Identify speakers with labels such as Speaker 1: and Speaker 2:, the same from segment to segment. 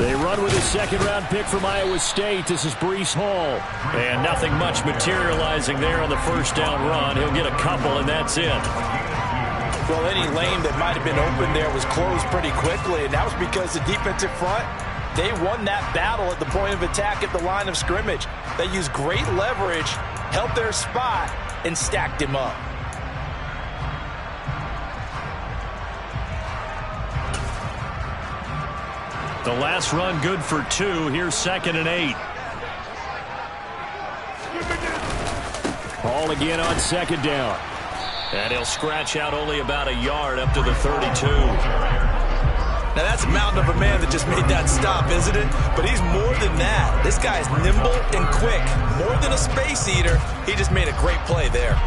Speaker 1: They run with a second-round pick from Iowa State. This is Breece Hall. And nothing much materializing there on the first down run. He'll get a couple, and that's it.
Speaker 2: Well, any lane that might have been open there was closed pretty quickly, and that was because the defensive front, they won that battle at the point of attack at the line of scrimmage. They used great leverage, held their spot, and stacked him up.
Speaker 1: The last run good for 2. Here's 2nd and 8. Hall again on 2nd down. And he'll scratch out only about a yard up to the 32.
Speaker 2: Now that's a mountain of a man that just made that stop, isn't it? But he's more than that. This guy's nimble and quick. More than a space eater, he just made a great play there.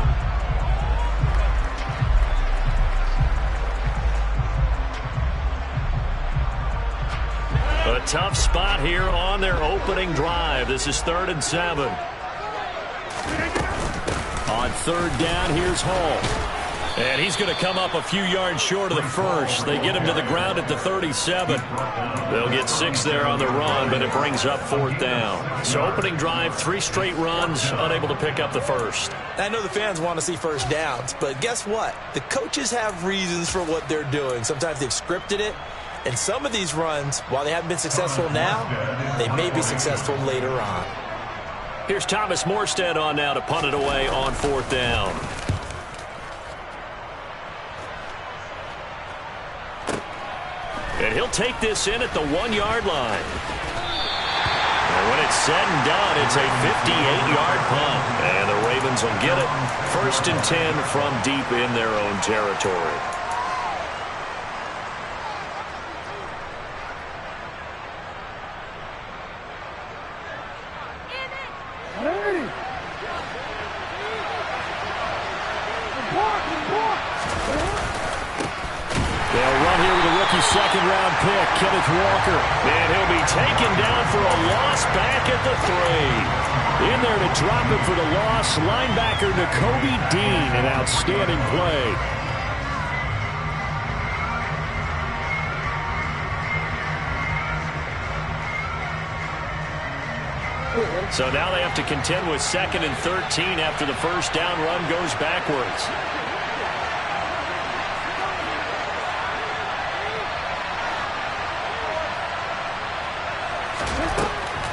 Speaker 1: A tough spot here on their opening drive. This is 3rd and 7. On 3rd down, here's Hall. And he's going to come up a few yards short of the first. They get him to the ground at the 37. They'll get 6 there on the run, but it brings up 4th down. So opening drive, 3 straight runs, unable to pick up the first.
Speaker 2: I know the fans want to see first downs, but guess what? The coaches have reasons for what they're doing. Sometimes they've scripted it. And some of these runs, while they haven't been successful now, they may be successful later on.
Speaker 1: Here's Thomas Morstead on now to punt it away on 4th down. And he'll take this in at the 1-yard line. And when it's said and done, it's a 58-yard punt. And the Ravens will get it. 1st and 10 from deep in their own territory. Second-round pick, Kenneth Walker. And he'll be taken down for a loss back at the 3. In there to drop it for the loss, linebacker Nakobe Dean. An outstanding play. So now they have to contend with 2nd and 13 after the first down run goes backwards.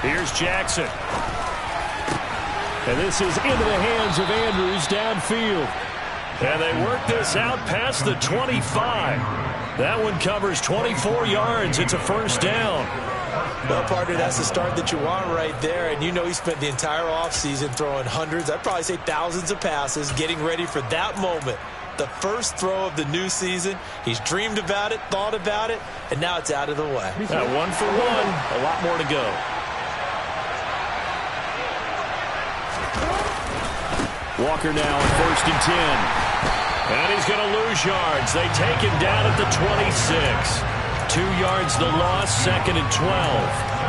Speaker 1: Here's Jackson. And this is into the hands of Andrews downfield. And they work this out past the 25. That one covers 24 yards. It's a 1st down.
Speaker 2: Well, partner, that's the start that you want right there. And you know he spent the entire offseason throwing hundreds, I'd probably say thousands of passes, getting ready for that moment. The first throw of the new season. He's dreamed about it, thought about it, and now it's out of the way.
Speaker 1: 1 for 1. A lot more to go. Walker now on 1st and 10. And he's going to lose yards. They take him down at the 26. 2 yards the loss, 2nd and 12.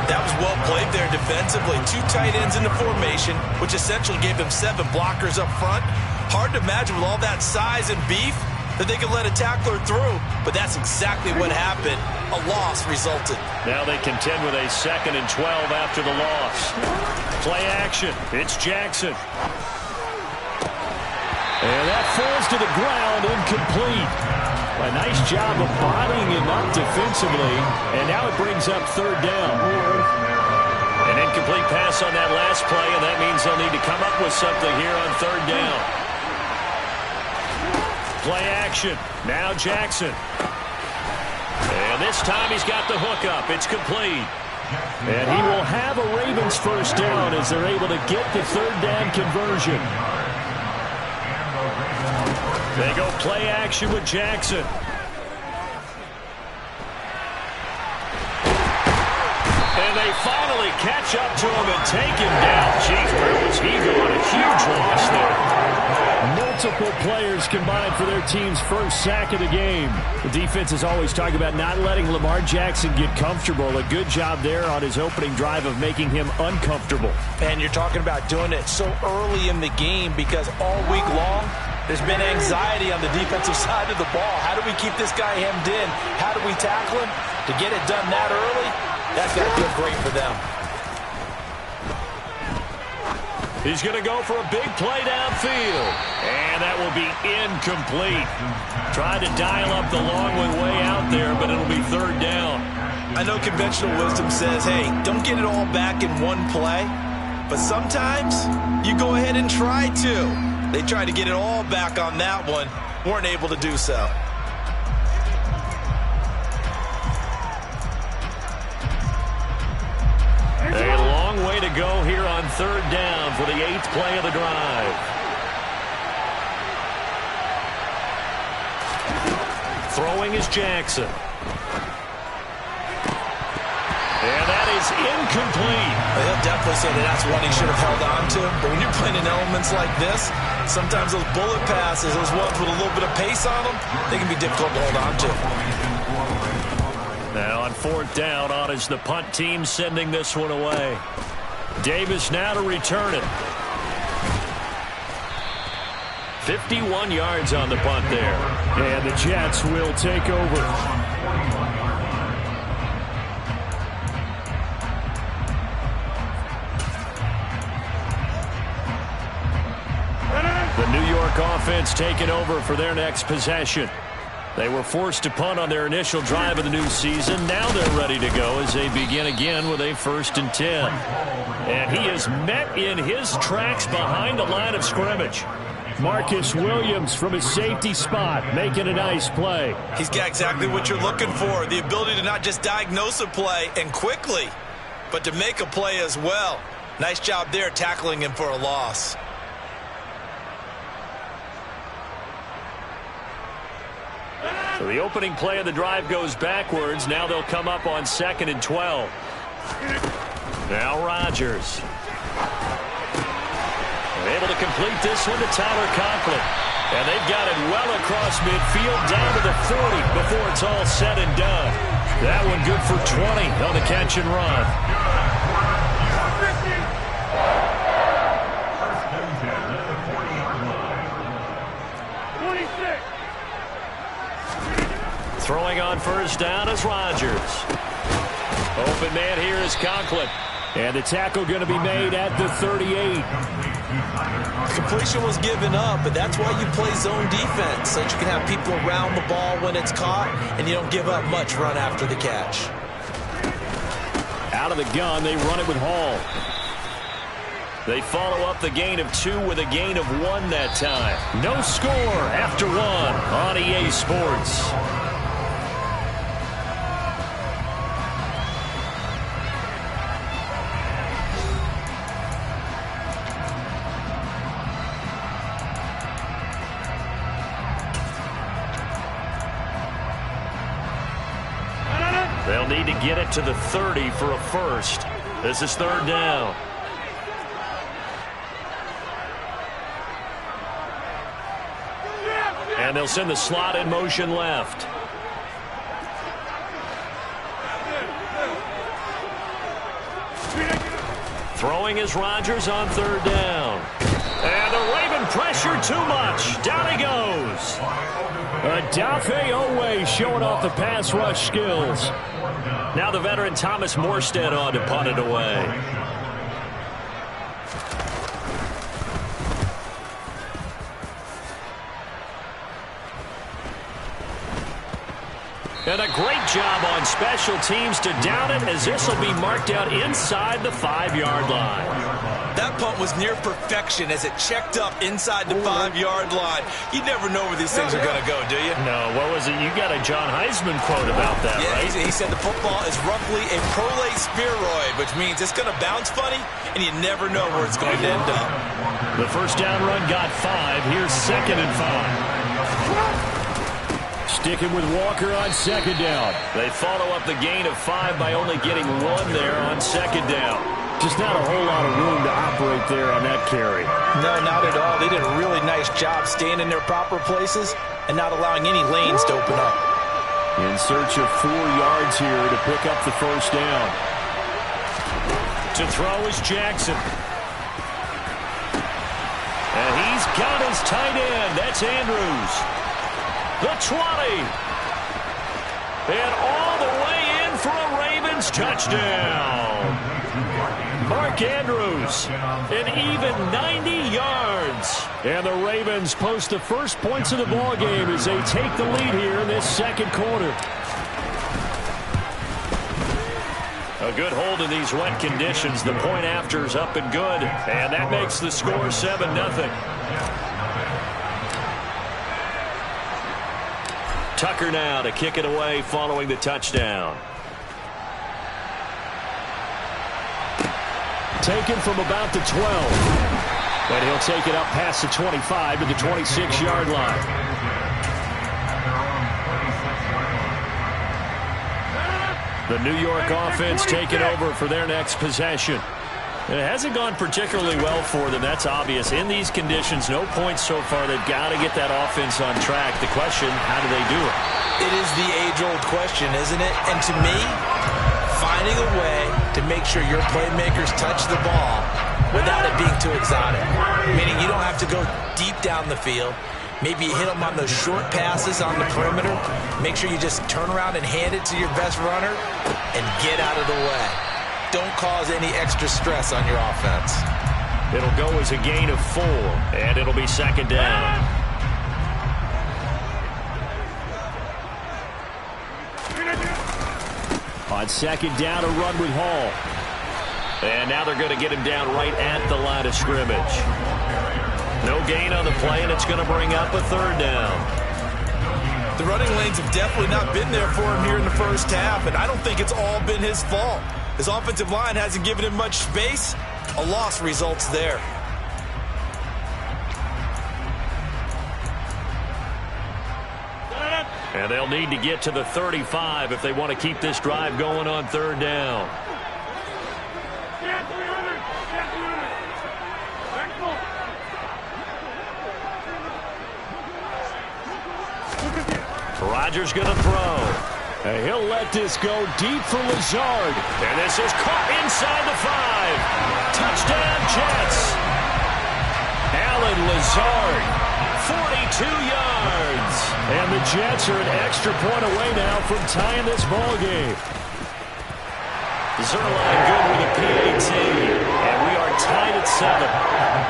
Speaker 2: That was well played there defensively. 2 tight ends in the formation, which essentially gave them 7 blockers up front. Hard to imagine with all that size and beef that they could let a tackler through. But that's exactly what happened. A loss resulted.
Speaker 1: Now they contend with a 2nd and 12 after the loss. Play action. It's Jackson. And that falls to the ground, incomplete. A nice job of bodying him up defensively. And now it brings up 3rd down. An incomplete pass on that last play, and that means they'll need to come up with something here on 3rd down. Play action. Now Jackson. And this time he's got the hook up. It's complete. And he will have a Ravens 1st down as they're able to get the 3rd down conversion. They go play action with Jackson. And they finally catch up to him and take him down. Jeez, where was he going? A huge loss there. Multiple players combined for their team's first sack of the game. The defense is always talking about not letting Lamar Jackson get comfortable. A good job there on his opening drive of making him uncomfortable.
Speaker 2: And you're talking about doing it so early in the game because all week long, there's been anxiety on the defensive side of the ball. How do we keep this guy hemmed in? How do we tackle him? To get it done that early, That's got to feel great for them.
Speaker 1: He's going to go for a big play downfield. And that will be incomplete. Tried to dial up the long way out there, but it'll be third down.
Speaker 2: I know conventional wisdom says, hey, don't get it all back in one play. But sometimes you go ahead and try to. They tried to get it all back on that one. Weren't able to do so.
Speaker 1: A long way to go here on third down for the 8th play of the drive. Throwing is Jackson. And that is incomplete.
Speaker 2: Well, he'll definitely say that that's one he should have held on to. But when you're playing in elements like this, sometimes those bullet passes, those ones with a little bit of pace on them, they can be difficult to hold on to.
Speaker 1: Now on fourth down, on is the punt team sending this one away. Davis now to return it. 51 yards on the punt there. And the Jets will take over. The New York offense taking over for their next possession. They were forced to punt on their initial drive of the new season. Now they're ready to go as they begin again with a 1st and 10. And he is met in his tracks behind the line of scrimmage. Marcus Williams from his safety spot making a nice play.
Speaker 2: He's got exactly what you're looking for. The ability to not just diagnose a play and quickly, but to make a play as well. Nice job there tackling him for a loss.
Speaker 1: So the opening play of the drive goes backwards. Now they'll come up on 2nd and 12. Now Rodgers. They're able to complete this one to Tyler Conklin. And they've got it well across midfield down to the 40 before it's all said and done. That one good for 20 on the catch and run. Throwing on first down is Rodgers. Open man here is Conklin. And the tackle going to be made at the 38.
Speaker 2: Completion was given up, but that's why you play zone defense, so that you can have people around the ball when it's caught, and you don't give up much run after the catch.
Speaker 1: Out of the gun, they run it with Hall. They follow up the gain of 2 with a gain of 1 that time. No score after 1 on EA Sports. They'll need to get it to the 30 for a first. This is third down. And they'll send the slot in motion left. Throwing is Rodgers on third down. And the Raven pressure too much. Down he goes. Adafe Owe showing off the pass rush skills. Now the veteran Thomas Morstead on to punt it away. And a great job on special teams to down it, as this will be marked out inside the 5-yard line.
Speaker 2: That punt was near perfection as it checked up inside the 5-yard line. You never know where these things are going to go, do you?
Speaker 1: No, what was it? You got a John Heisman quote about that, right?
Speaker 2: He said the football is roughly a prolate spheroid, which means it's going to bounce funny, and you never know where it's going to end up.
Speaker 1: The first down run got 5. Here's 2nd and 5. Sticking with Walker on 2nd down. They follow up the gain of 5 by only getting 1 there on 2nd down. Just not a whole lot of room to operate there on that carry.
Speaker 2: No, not at all. They did a really nice job staying in their proper places and not allowing any lanes to open up.
Speaker 1: In search of 4 yards here to pick up the first down. To throw is Jackson. And he's got his tight end. That's Andrews. The 20. And all the way in for a Ravens Ravens touchdown. Mark Andrews, an even 90 yards. And the Ravens post the first points of the ball game as they take the lead here in this second quarter. A good hold in these wet conditions. The point after is up and good. And that makes the score 7-0. Tucker now to kick it away following the touchdown. Taken from about the 12. And he'll take it up past the 25 to the 26-yard line. The New York offense taking over for their next possession. It hasn't gone particularly well for them. That's obvious. In these conditions, no points so far. They've got to get that offense on track. The question, how do they do it?
Speaker 2: It is the age-old question, isn't it? And to me, finding a way to make sure your playmakers touch the ball without it being too exotic. Meaning you don't have to go deep down the field. Maybe you hit them on those short passes on the perimeter. Make sure you just turn around and hand it to your best runner and get out of the way. Don't cause any extra stress on your offense.
Speaker 1: It'll go as a gain of 4, and it'll be second down. On second down, a run with Hall. And now they're going to get him down right at the line of scrimmage. No gain on the play, and it's going to bring up a third down.
Speaker 2: The running lanes have definitely not been there for him here in the first half, and I don't think it's all been his fault. His offensive line hasn't given him much space. A loss results there.
Speaker 1: And they'll need to get to the 35 if they want to keep this drive going on third down. Rodgers going to throw. And he'll let this go deep for Lazard. And this is caught inside the 5. Touchdown, Jets. Allen Lazard, 42 yards. And the Jets are an extra point away now from tying this ball game. Zerline good with a PAT. And we are tied at 7.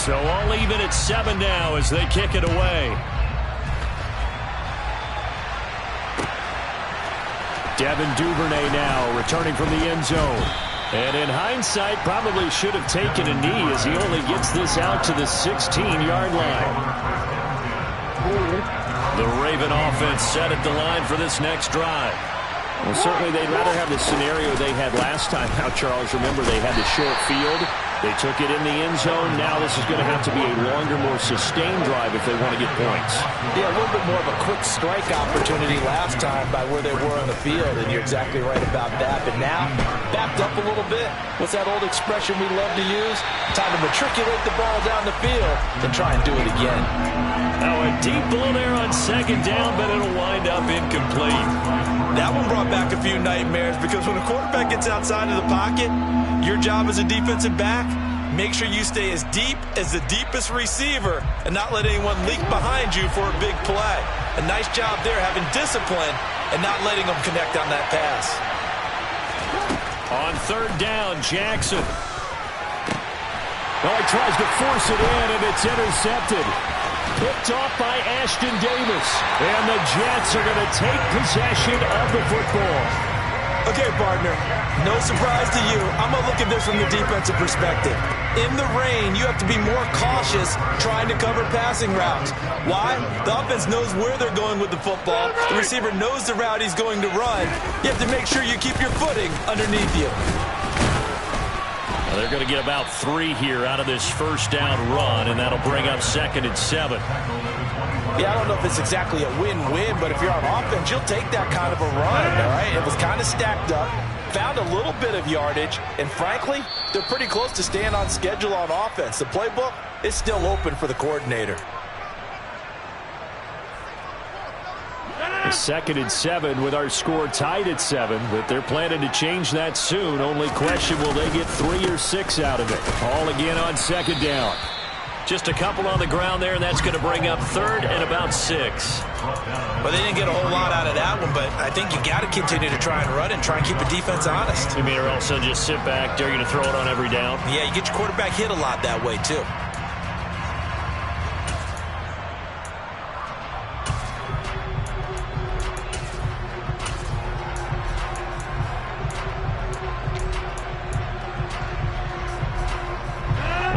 Speaker 1: So all even at 7 now as they kick it away. Devin Duvernay now returning from the end zone. And in hindsight, probably should have taken a knee as he only gets this out to the 16-yard line. The Raven offense set at the line for this next drive. Well, certainly they'd rather have the scenario they had last time out, Charles. Remember, they had the short field. They took it in the end zone. Now this is going to have to be a longer, more sustained drive if they want to get points.
Speaker 2: Yeah, a little bit more of a quick strike opportunity last time by where they were on the field, and you're exactly right about that. But now, backed up a little bit. What's that old expression we love to use? Time to matriculate the ball down the field and try and do it again.
Speaker 1: Now a deep ball there on second down, but it'll wind up incomplete.
Speaker 2: That one brought back a few nightmares because when a quarterback gets outside of the pocket, your job as a defensive back, make sure you stay as deep as the deepest receiver and not let anyone leak behind you for a big play. A nice job there having discipline and not letting them connect on that pass.
Speaker 1: On third down, Jackson. Well, he tries to force it in, and it's intercepted. Picked off by Ashton Davis. And the Jets are going to take possession of the football.
Speaker 2: Okay, partner, no surprise to you. I'm going to look at this from the defensive perspective. In the rain, you have to be more cautious trying to cover passing routes. Why? The offense knows where they're going with the football. The receiver knows the route he's going to run. You have to make sure you keep your footing underneath you.
Speaker 1: Well, they're going to get about 3 here out of this first down run, and that'll bring up 2nd and 7.
Speaker 2: Yeah, I don't know if it's exactly a win-win, but if you're on offense, you'll take that kind of a run, all right? It was kind of stacked up, found a little bit of yardage, and frankly, they're pretty close to staying on schedule on offense. The playbook is still open for the coordinator.
Speaker 1: 2nd and 7 with our score tied at 7, but they're planning to change that soon. Only question, will they get 3 or 6 out of it? All again on second down. Just a couple on the ground there, and that's going to bring up third and about 6.
Speaker 2: Well, they didn't get a whole lot out of that one, but I think you got to continue to try and run and try and keep the defense honest.
Speaker 1: You mean or else they'll just sit back, dare you to throw it on every down?
Speaker 2: Yeah, you get your quarterback hit a lot that way, too.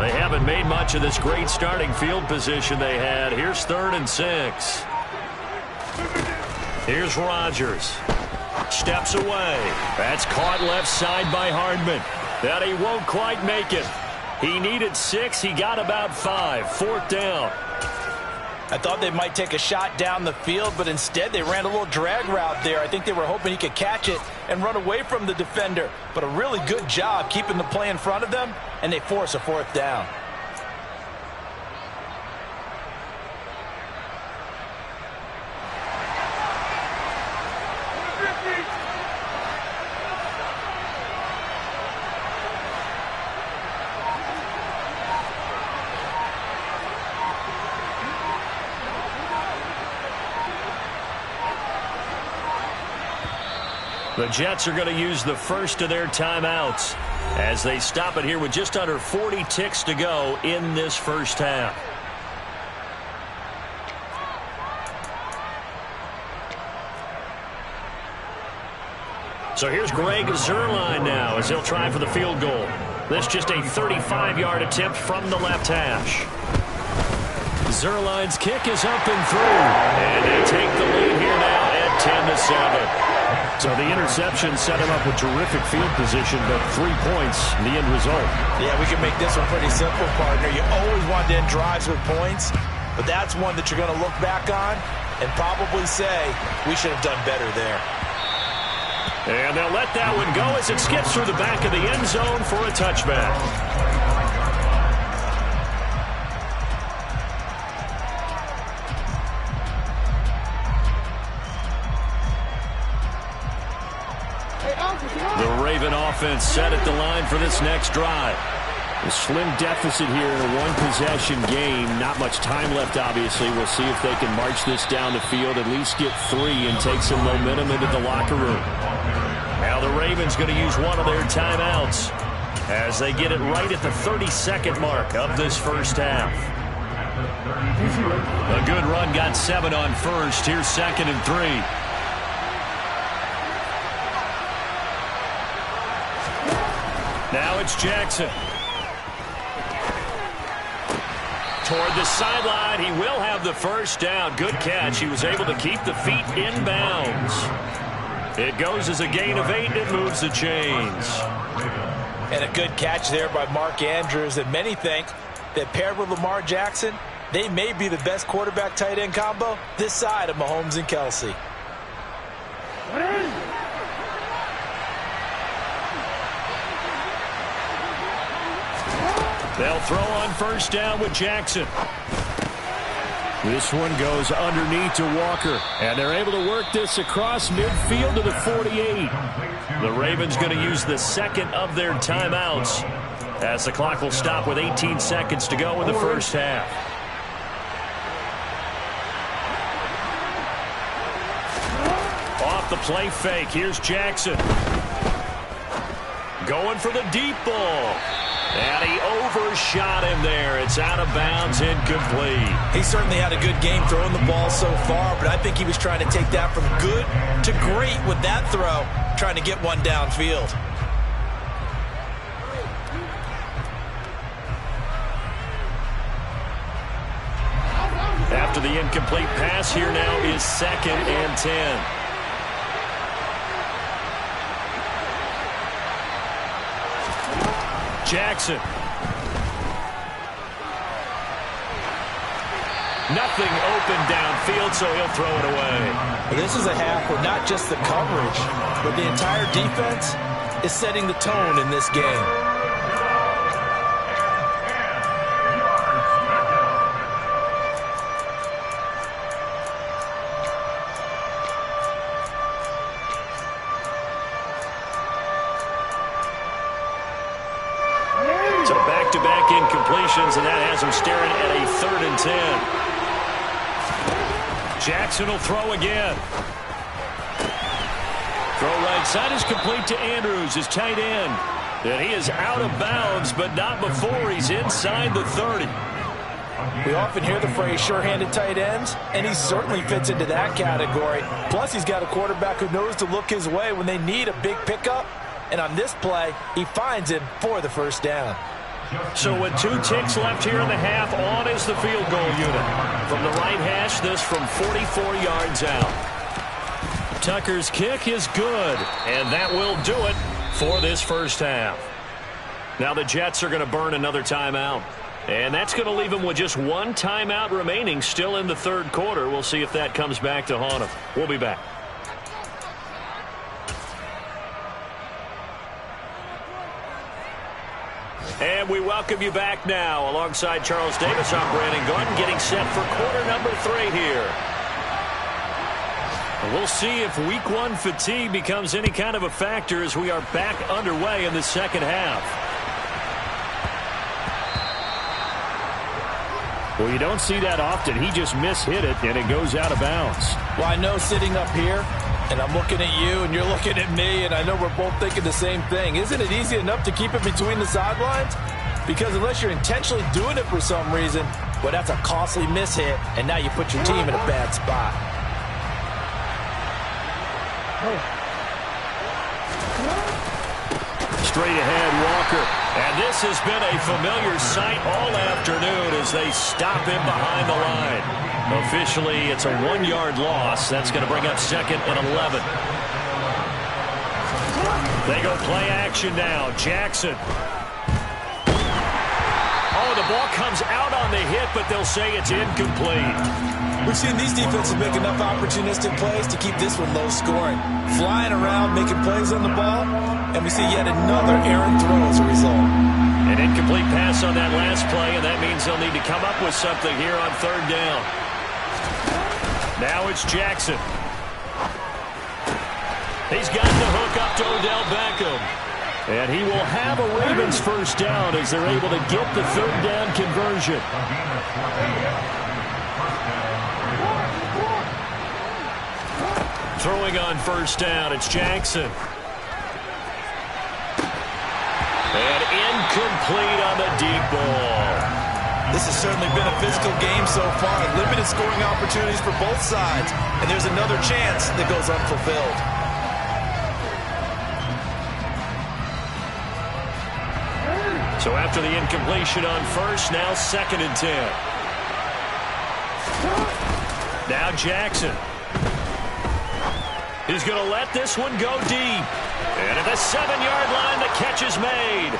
Speaker 1: They haven't made much of this great starting field position they had. Here's 3rd and 6. Here's Rodgers. Steps away. That's caught left side by Hardman. That he won't quite make it. He needed 6. He got about 5. 4th down.
Speaker 2: I thought they might take a shot down the field, but instead they ran a little drag route there. I think they were hoping he could catch it and run away from the defender. But a really good job keeping the play in front of them, and they force a 4th down.
Speaker 1: The Jets are going to use the first of their timeouts as they stop it here with just under 40 ticks to go in this first half. So here's Greg Zuerlein now as he'll try for the field goal. This just a 35-yard attempt from the left hash. Zuerlein's kick is up and through. And they take the lead here now at 10-7. So the interception set him up with terrific field position, but 3 points, the end result.
Speaker 2: Yeah, we can make this one pretty simple, partner. You always want to end drives with points, but that's one that you're going to look back on and probably say, we should have done better there.
Speaker 1: And they'll let that one go as it skips through the back of the end zone for a touchback. The Raven offense set at the line for this next drive. A slim deficit here in a one-possession game. Not much time left, obviously. We'll see if they can march this down the field, at least get 3 and take some momentum into the locker room. Now the Ravens going to use one of their timeouts as they get it right at the 32nd mark of this first half. A good run got 7 on first. Here's 2nd and 3. Now it's Jackson. Toward the sideline, he will have the first down. Good catch. He was able to keep the feet in bounds. It goes as a gain of 8, and it moves the chains.
Speaker 2: And a good catch there by Mark Andrews. And many think that paired with Lamar Jackson, they may be the best quarterback-tight end combo this side of Mahomes and Kelsey.
Speaker 1: They'll throw on first down with Jackson. This one goes underneath to Walker. And they're able to work this across midfield to the 48. The Ravens going to use the second of their timeouts as the clock will stop with 18 seconds to go in the first half. Off the play fake. Here's Jackson. Going for the deep ball. And he overshot him there. It's out of bounds, incomplete.
Speaker 2: He certainly had a good game throwing the ball so far, but I think he was trying to take that from good to great with that throw, trying to get one downfield.
Speaker 1: After the incomplete pass, here now is 2nd and 10. Jackson. Nothing open downfield, so he'll throw it away.
Speaker 2: This is a half where not just the coverage, but the entire defense is setting the tone in this game.
Speaker 1: back-to-back incompletions, and that has him staring at a 3rd and 10. Jackson will throw again. Throw right side is complete to Andrews, his tight end. And he is out of bounds, but not before he's inside the 30.
Speaker 2: We often hear the phrase sure-handed tight ends, and he certainly fits into that category. Plus, he's got a quarterback who knows to look his way when they need a big pickup. And on this play, he finds him for the first down.
Speaker 1: So with 2 ticks left here in the half, on is the field goal unit. From the right hash, this from 44 yards out. Tucker's kick is good, and that will do it for this first half. Now the Jets are going to burn another timeout. And that's going to leave them with just 1 timeout remaining still in the 3rd quarter. We'll see if that comes back to haunt them. We'll be back. And we welcome you back now. Alongside Charles Davis, I'm Brandon Gordon, getting set for quarter number 3 here. We'll see if week 1 fatigue becomes any kind of a factor as we are back underway in the second half. Well, you don't see that often. He just mishit it, and it goes out of bounds.
Speaker 2: Well, I know sitting up here, and I'm looking at you, and you're looking at me, and I know we're both thinking the same thing. Isn't it easy enough to keep it between the sidelines? Because unless you're intentionally doing it for some reason, well, that's a costly mishit, and now you put your team in a bad spot.
Speaker 1: Straight ahead, Walker. And this has been a familiar sight all afternoon as they stop him behind the line. Officially, it's a 1-yard loss. That's going to bring up 2nd and 11. They go play action now. Jackson. Oh, the ball comes out on the hit, but they'll say it's incomplete.
Speaker 2: We've seen these defenses make enough opportunistic plays to keep this one low scoring. Flying around, making plays on the ball, and we see yet another errant throw as a result.
Speaker 1: An incomplete pass on that last play, and that means they'll need to come up with something here on 3rd down. Now it's Jackson. He's got the hook up to Odell Beckham. And he will have a Ravens first down as they're able to get the 3rd down conversion. Throwing on first down, it's Jackson. And incomplete on the deep ball.
Speaker 2: This has certainly been a physical game so far. Limited scoring opportunities for both sides. And there's another chance that goes unfulfilled.
Speaker 1: So after the incompletion on first, now 2nd and 10. Now Jackson. He's going to let this one go deep. And at the 7-yard line, the catch is made.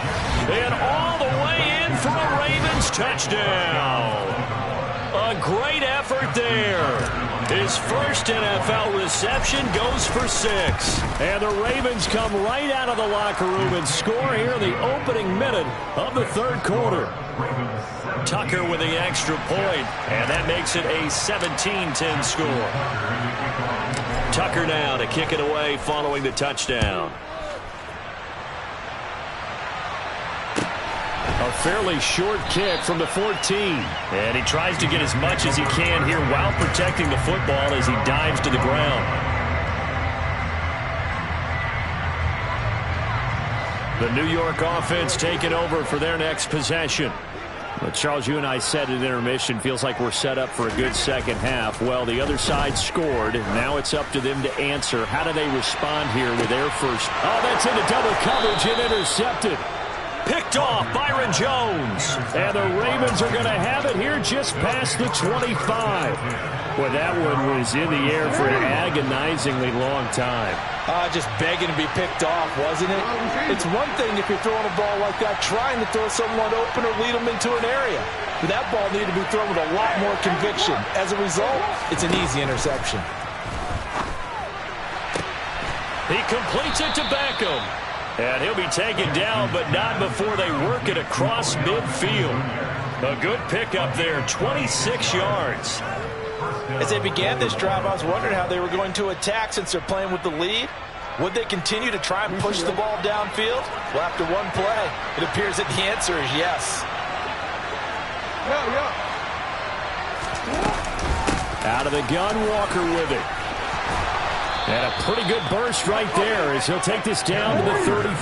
Speaker 1: And all the way in for a Ravens touchdown. A great effort there. His first NFL reception goes for 6. And the Ravens come right out of the locker room and score here in the opening minute of the 3rd quarter. Tucker with the extra point, and that makes it a 17-10 score. Tucker now to kick it away following the touchdown. A fairly short kick from the 14. And he tries to get as much as he can here while protecting the football as he dives to the ground. The New York offense taking over for their next possession. But Charles, you and I said at intermission, feels like we're set up for a good second half. Well, the other side scored. Now it's up to them to answer. How do they respond here with their first? Oh, that's into double coverage and intercepted. Picked off Byron Jones. And the Ravens are going to have it here just past the 25. Well, that one was in the air for an agonizingly long time.
Speaker 2: Just begging to be picked off, wasn't it? It's one thing if you're throwing a ball like that, trying to throw someone open or lead them into an area. But that ball needed to be thrown with a lot more conviction. As a result, it's an easy interception.
Speaker 1: He completes it to Beckham. And he'll be taken down, but not before they work it across midfield. A good pickup there, 26 yards.
Speaker 2: As they began this drive, I was wondering how they were going to attack since they're playing with the lead. Would they continue to try and push the ball downfield? Well, after one play, it appears that the answer is yes.
Speaker 1: Out of the gun, Walker with it. And a pretty good burst right there as he'll take this down to the 33.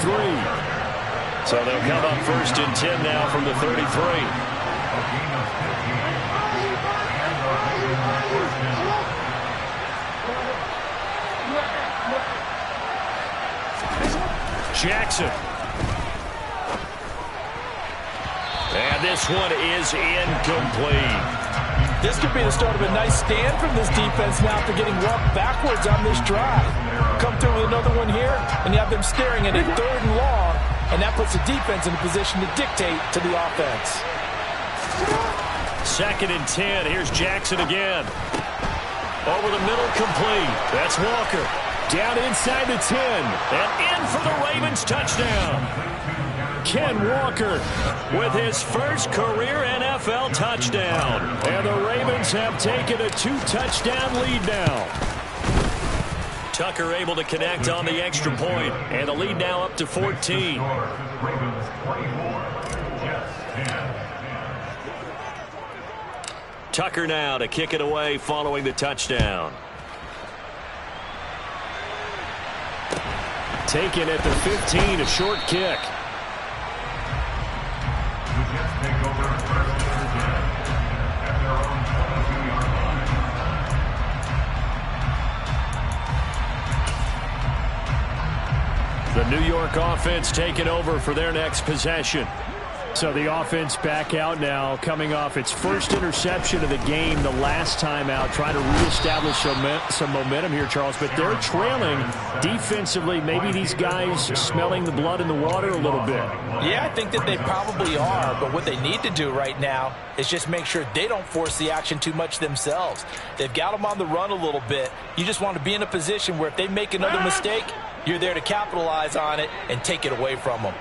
Speaker 1: So they'll come up 1st and 10 now from the 33. Jackson. And this one is incomplete.
Speaker 2: This could be the start of a nice stand from this defense now after getting walked backwards on this drive. Come through with another one here, and you have them staring at it 3rd and long, and that puts the defense in a position to dictate to the offense.
Speaker 1: 2nd and 10. Here's Jackson again. Over the middle, complete. That's Walker. Down inside the 10. And in for the Ravens touchdown. Ken Walker with his first career NFL touchdown. And the Ravens have taken a 2-touchdown lead now. Tucker able to connect on the extra point. And the lead now up to 14. Tucker now to kick it away following the touchdown. Taken at the 15, a short kick. The New York offense taking over for their next possession. So the offense back out now, coming off its first interception of the game the last time out, trying to reestablish some momentum here, Charles. But they're trailing defensively. Maybe these guys smelling the blood in the water a little bit.
Speaker 2: Yeah, I think that they probably are. But what they need to do right now is just make sure they don't force the action too much themselves. They've got them on the run a little bit. You just want to be in a position where if they make another mistake, you're there to capitalize on it and take it away from them.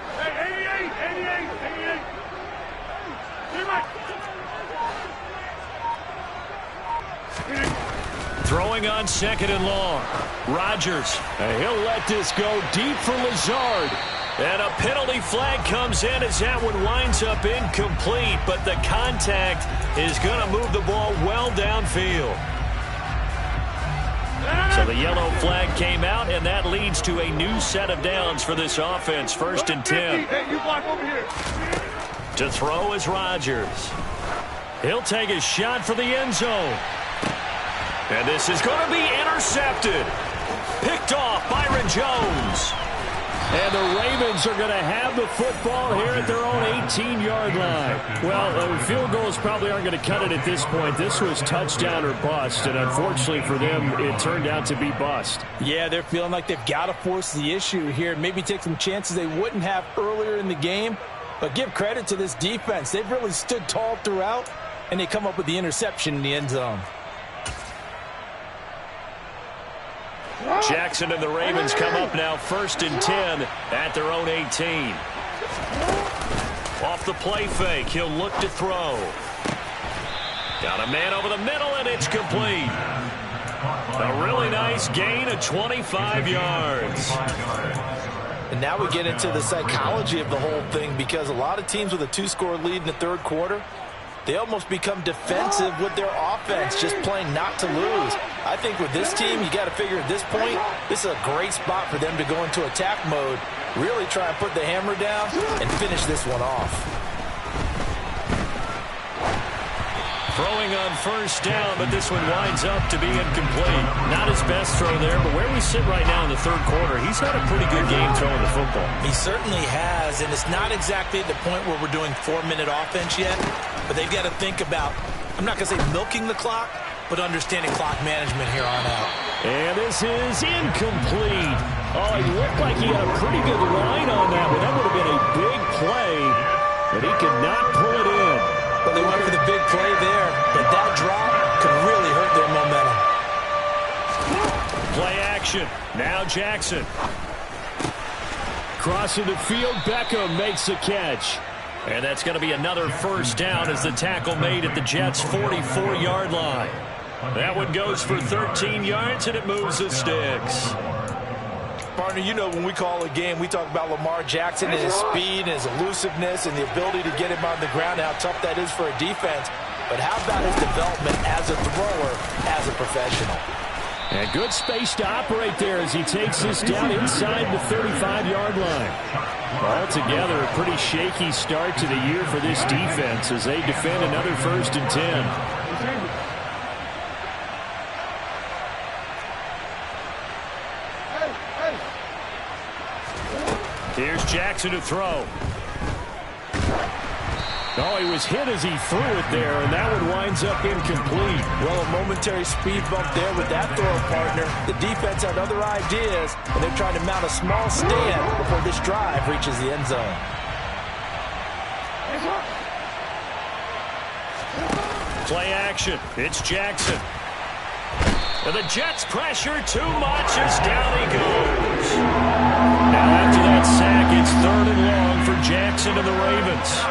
Speaker 1: Throwing on 2nd and long. Rodgers. And he'll let this go deep for Lazard. And a penalty flag comes in as that one winds up incomplete. But the contact is going to move the ball well downfield. So the yellow flag came out, and that leads to a new set of downs for this offense. 1st and 10.
Speaker 3: Hey, you block over here.
Speaker 1: To throw is Rodgers. He'll take a shot for the end zone. And this is going to be intercepted. Picked off Byron Jones. And the Ravens are going to have the football here at their own 18-yard line. Well, field goals probably aren't going to cut it at this point. This was touchdown or bust, and unfortunately for them, it turned out to be bust.
Speaker 2: Yeah, they're feeling like they've got to force the issue here, maybe take some chances they wouldn't have earlier in the game. But give credit to this defense. They've really stood tall throughout, and they come up with the interception in the end zone.
Speaker 1: Jackson and the Ravens come up now 1st and 10 at their own 18. Off the play fake, he'll look to throw. Got a man over the middle, and it's complete. A really nice gain of 25 yards.
Speaker 2: And now we get into the psychology of the whole thing, because a lot of teams with a 2-score lead in the 3rd quarter, they almost become defensive with their offense, just playing not to lose. I think with this team, you got to figure at this point, this is a great spot for them to go into attack mode, really try and put the hammer down and finish this one off.
Speaker 1: Throwing on 1st down, but this one winds up to be incomplete. Not his best throw there, but where we sit right now in the 3rd quarter, he's had a pretty good game throwing the football.
Speaker 2: He certainly has, and it's not exactly at the point where we're doing 4-minute offense yet, but they've got to think about, I'm not going to say milking the clock, but understanding clock management here on out.
Speaker 1: And this is incomplete. Oh, he looked like he had a pretty good line on that one. That would have been a big play, but he could not pull it in.
Speaker 2: Well, they went for the big play there, but that drop could really hurt their momentum.
Speaker 1: Play action. Now Jackson. Crossing the field, Beckham makes the catch. And that's going to be another 1st down as the tackle made at the Jets' 44-yard line. That one goes for 13 yards, and it moves the sticks.
Speaker 2: Partner, you know when we call a game, we talk about Lamar Jackson and his speed and his elusiveness and the ability to get him on the ground and how tough that is for a defense. But how about his development as a thrower, as a professional?
Speaker 1: And good space to operate there as he takes this down inside the 35-yard line. Altogether, a pretty shaky start to the year for this defense as they defend another 1st and 10. Here's Jackson to throw. Oh, he was hit as he threw it there, and that one winds up incomplete.
Speaker 2: Well, a momentary speed bump there with that throw, partner. The defense had other ideas, and they're trying to mount a small stand before this drive reaches the end zone.
Speaker 1: Play action. It's Jackson. And the Jets pressure too much as down he goes. Now after that sack, it's 3rd and long for Jackson and the Ravens.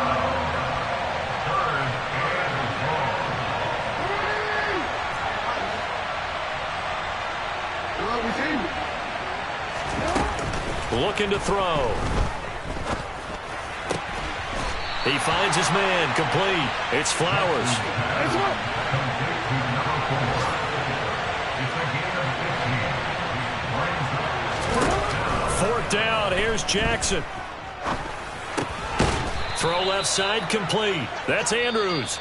Speaker 1: Looking to throw. He finds his man, complete. It's Flowers. 4th down, here's Jackson. Throw left side, complete. That's Andrews.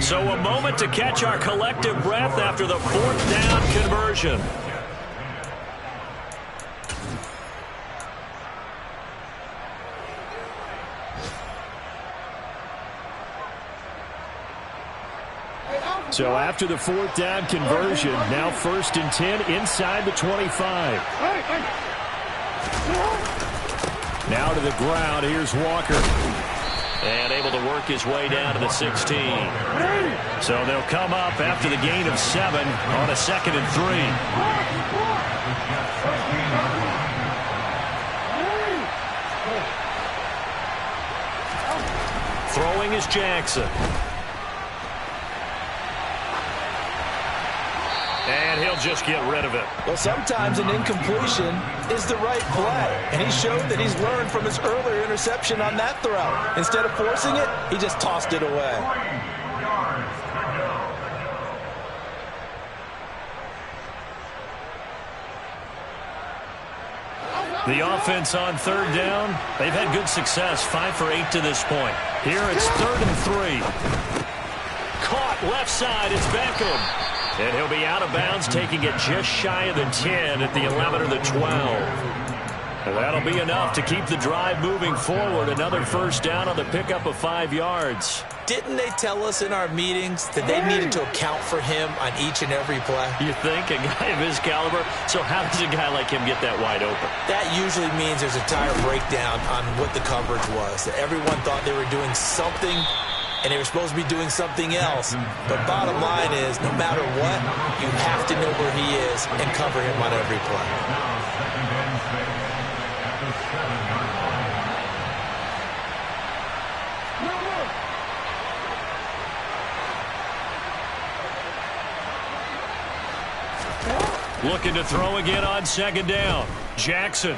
Speaker 1: So a moment to catch our collective breath after the 4th down conversion. So after the 4th down conversion, now 1st and 10 inside the 25. Now to the ground, here's Walker. And able to work his way down to the 16. So they'll come up after the gain of 7 on a 2nd and 3. Throwing is Jackson. And he'll just get rid of it.
Speaker 2: Well, sometimes an incompletion is the right play. And he showed that he's learned from his earlier interception on that throw. Instead of forcing it, he just tossed it away.
Speaker 1: The offense on 3rd down, they've had good success, 5 for 8 to this point. Here it's 3rd and 3. Caught left side, it's Beckham. And he'll be out of bounds, taking it just shy of the 10 at the 11 or the 12. And that'll be enough to keep the drive moving forward. Another 1st down on the pickup of 5 yards.
Speaker 2: Didn't they tell us in our meetings that they needed to account for him on each and every play?
Speaker 1: You think? A guy of his caliber? So how does a guy like him get that wide open?
Speaker 2: That usually means there's a tire breakdown on what the coverage was. That everyone thought they were doing something, and they were supposed to be doing something else. But bottom line is, no matter what, you have to know where he is and cover him on every play. Looking to throw again on 2nd down. Jackson.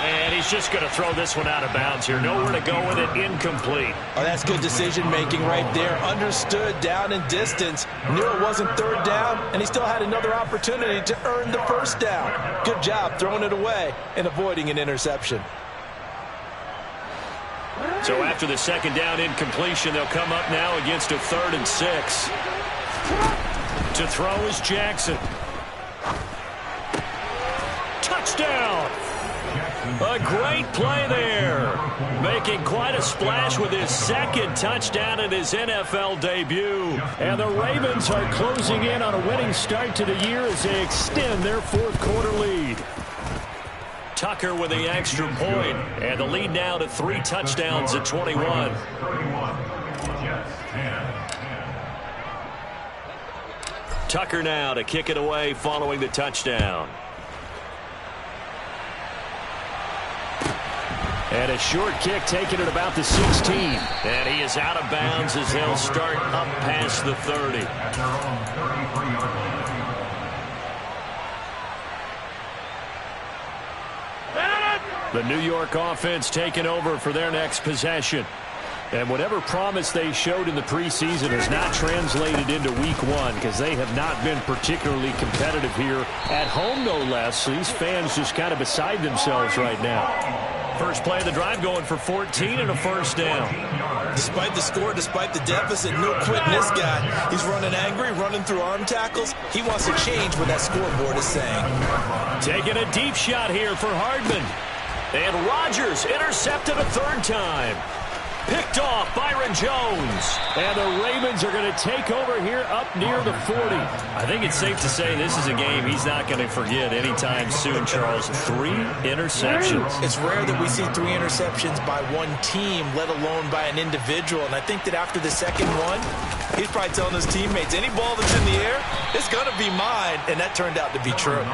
Speaker 2: And he's just going to throw this one out of bounds here. Nowhere to go with it. Incomplete. Oh, that's good decision-making right there. Understood down and distance. Knew it wasn't 3rd down, and he still had another opportunity to earn the 1st down. Good job throwing it away and avoiding an interception.
Speaker 1: So after the 2nd down incompletion, they'll come up now against a 3rd and 6. To throw is Jackson. Touchdown! A great play there. Making quite a splash with his 2nd touchdown in his NFL debut. And the Ravens are closing in on a winning start to the year as they extend their 4th quarter lead. Tucker with the extra point. And the lead now to 3 touchdowns at 21. Tucker now to kick it away following the touchdown. And a short kick taken at about the 16. And he is out of bounds as they'll start up past the 30. The New York offense taking over for their next possession. And whatever promise they showed in the preseason has not translated into week one because they have not been particularly competitive here at home, no less. So these fans just kind of beside themselves right now. First play of the drive going for 14 and a first down.
Speaker 2: Despite the score, despite the deficit, no quitting this guy. He's running angry, running through arm tackles. He wants to change what that scoreboard is saying.
Speaker 1: Taking a deep shot here for Hardman. And Rodgers intercepted a third time. Picked off Byron Jones. And the Ravens are going to take over here up near the 40. I think it's safe to say this is a game he's not going to forget anytime soon, Charles. 3 interceptions.
Speaker 2: It's rare that we see 3 interceptions by one team, let alone by an individual. And I think that after the second one, he's probably telling his teammates, any ball that's in the air, it's going to be mine. And that turned out to be true.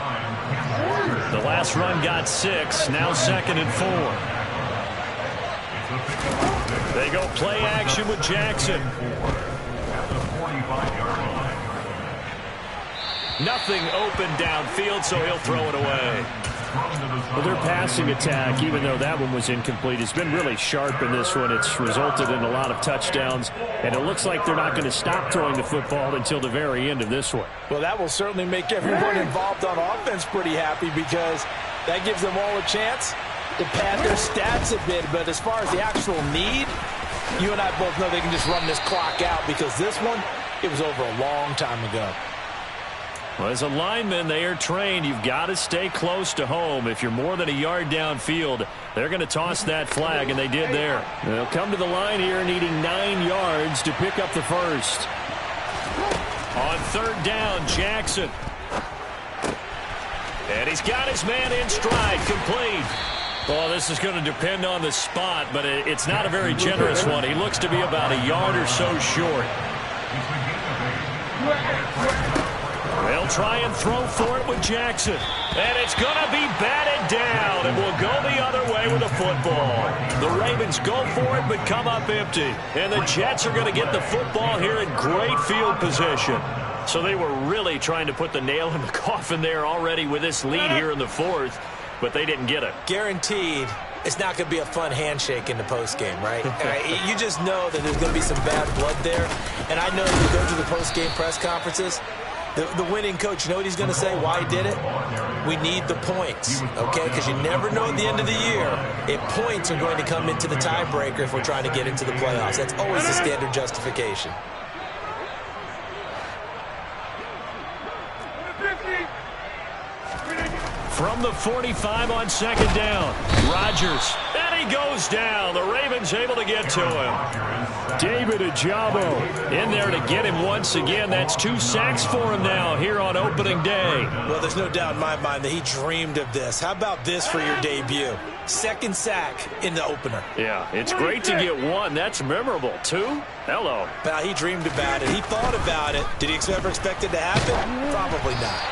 Speaker 1: The last run got 6. Now 2nd and 4. They go play action with Jackson. Nothing open downfield, so he'll throw it away. Well, their passing attack, even though that one was incomplete, has been really sharp in this one. It's resulted in a lot of touchdowns, and it looks like they're not going to stop throwing the football until the very end of this one.
Speaker 2: Well, that will certainly make everyone involved on offense pretty happy because that gives them all a chance to pad their stats a bit. But as far as the actual need, you and I both know they can just run this clock out because this one, it was over a long time ago.
Speaker 1: Well, as a lineman, they are trained. You've got to stay close to home. If you're more than a yard downfield, they're going to toss that flag, and they did there. They'll come to the line here needing 9 yards to pick up the first. On 3rd down, Jackson. And he's got his man in stride, complete. Well, this is going to depend on the spot, but it's not a very generous one. He looks to be about a yard or so short. They'll try and throw for it with Jackson. And it's going to be batted down, and will go the other way with the football. The Ravens go for it, but come up empty. And the Jets are going to get the football here in great field position. So they were really trying to put the nail in the coffin there already with this lead here in the 4th. But they didn't get it.
Speaker 2: Guaranteed, it's not going to be a fun handshake in the postgame, right? You just know that there's going to be some bad blood there. And I know if you go to the postgame press conferences, the winning coach, you know what he's going to say, why he did it? We need the points, okay? Because you never know at the end of the year if points are going to come into the tiebreaker if we're trying to get into the playoffs. That's always the standard justification.
Speaker 1: From the 45 on 2nd down, Rodgers. And he goes down. The Ravens able to get to him. David Ojabo in there to get him once again. That's 2 sacks for him now here on opening day.
Speaker 2: Well, there's no doubt in my mind that he dreamed of this. How about this for your debut? 2nd sack in the opener.
Speaker 1: Yeah, it's great to get 1. That's memorable. 2? Hello.
Speaker 2: Well, he dreamed about it. He thought about it. Did he ever expect it to happen? Probably not.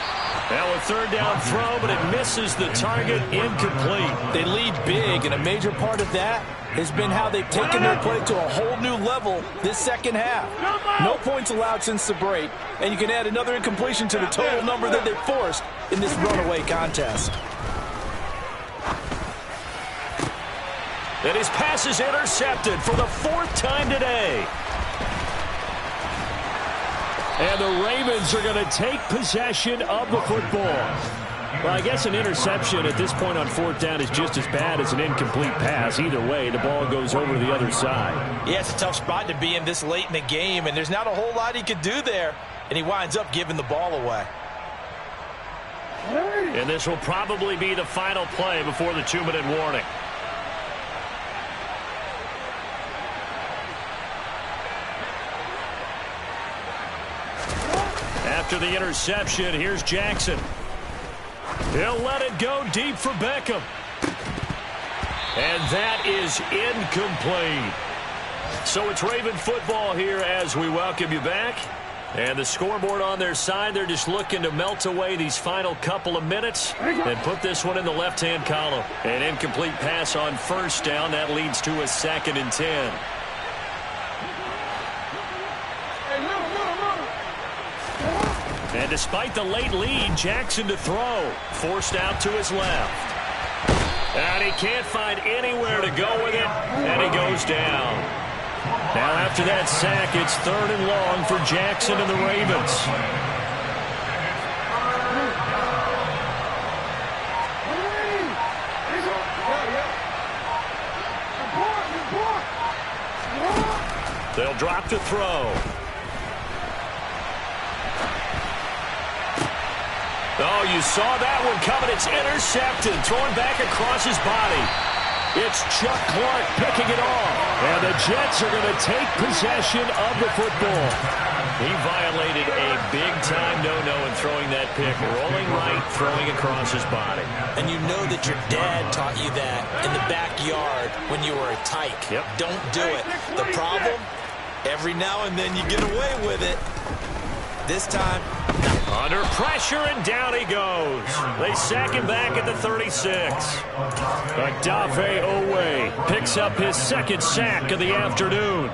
Speaker 1: Now a 3rd down throw, but it misses the target, incomplete.
Speaker 3: They lead big, and a major part of that has been how they've taken their play to a whole new level this second half. No points allowed since the break, and you can add another incompletion to the total number that they forced in this runaway contest.
Speaker 1: And his pass is intercepted for the 4th time today. And the Ravens are going to take possession of the football. Well, I guess an interception at this point on 4th down is just as bad as an incomplete pass. Either way, the ball goes over to the other side.
Speaker 2: Yeah, it's a tough spot to be in this late in the game, and there's not a whole lot he could do there, and he winds up giving the ball away.
Speaker 1: And this will probably be the final play before the 2-minute warning. After the interception, here's Jackson. He'll let it go deep for Beckham. And that is incomplete. So it's Raven football here as we welcome you back. And the scoreboard on their side, they're just looking to melt away these final couple of minutes and put this one in the left-hand column. An incomplete pass on 1st down. That leads to a 2nd and 10. And despite the late lead, Jackson to throw. Forced out to his left. And he can't find anywhere to go with it, and he goes down. Now after that sack, it's 3rd and long for Jackson and the Ravens. They'll drop to throw. Oh, you saw that one coming. It's intercepted, thrown back across his body. It's Chuck Clark picking it off. And the Jets are going to take possession of the football. He violated a big-time no-no in throwing that pick. Rolling right, throwing across his body.
Speaker 2: And you know that your dad taught you that in the backyard when you were a tyke.
Speaker 1: Yep.
Speaker 2: Don't do it. The problem, every now and then you get away with it. This time,
Speaker 1: under pressure, and down he goes. They sack him back at the 36. Odafe Owe picks up his 2nd sack of the afternoon.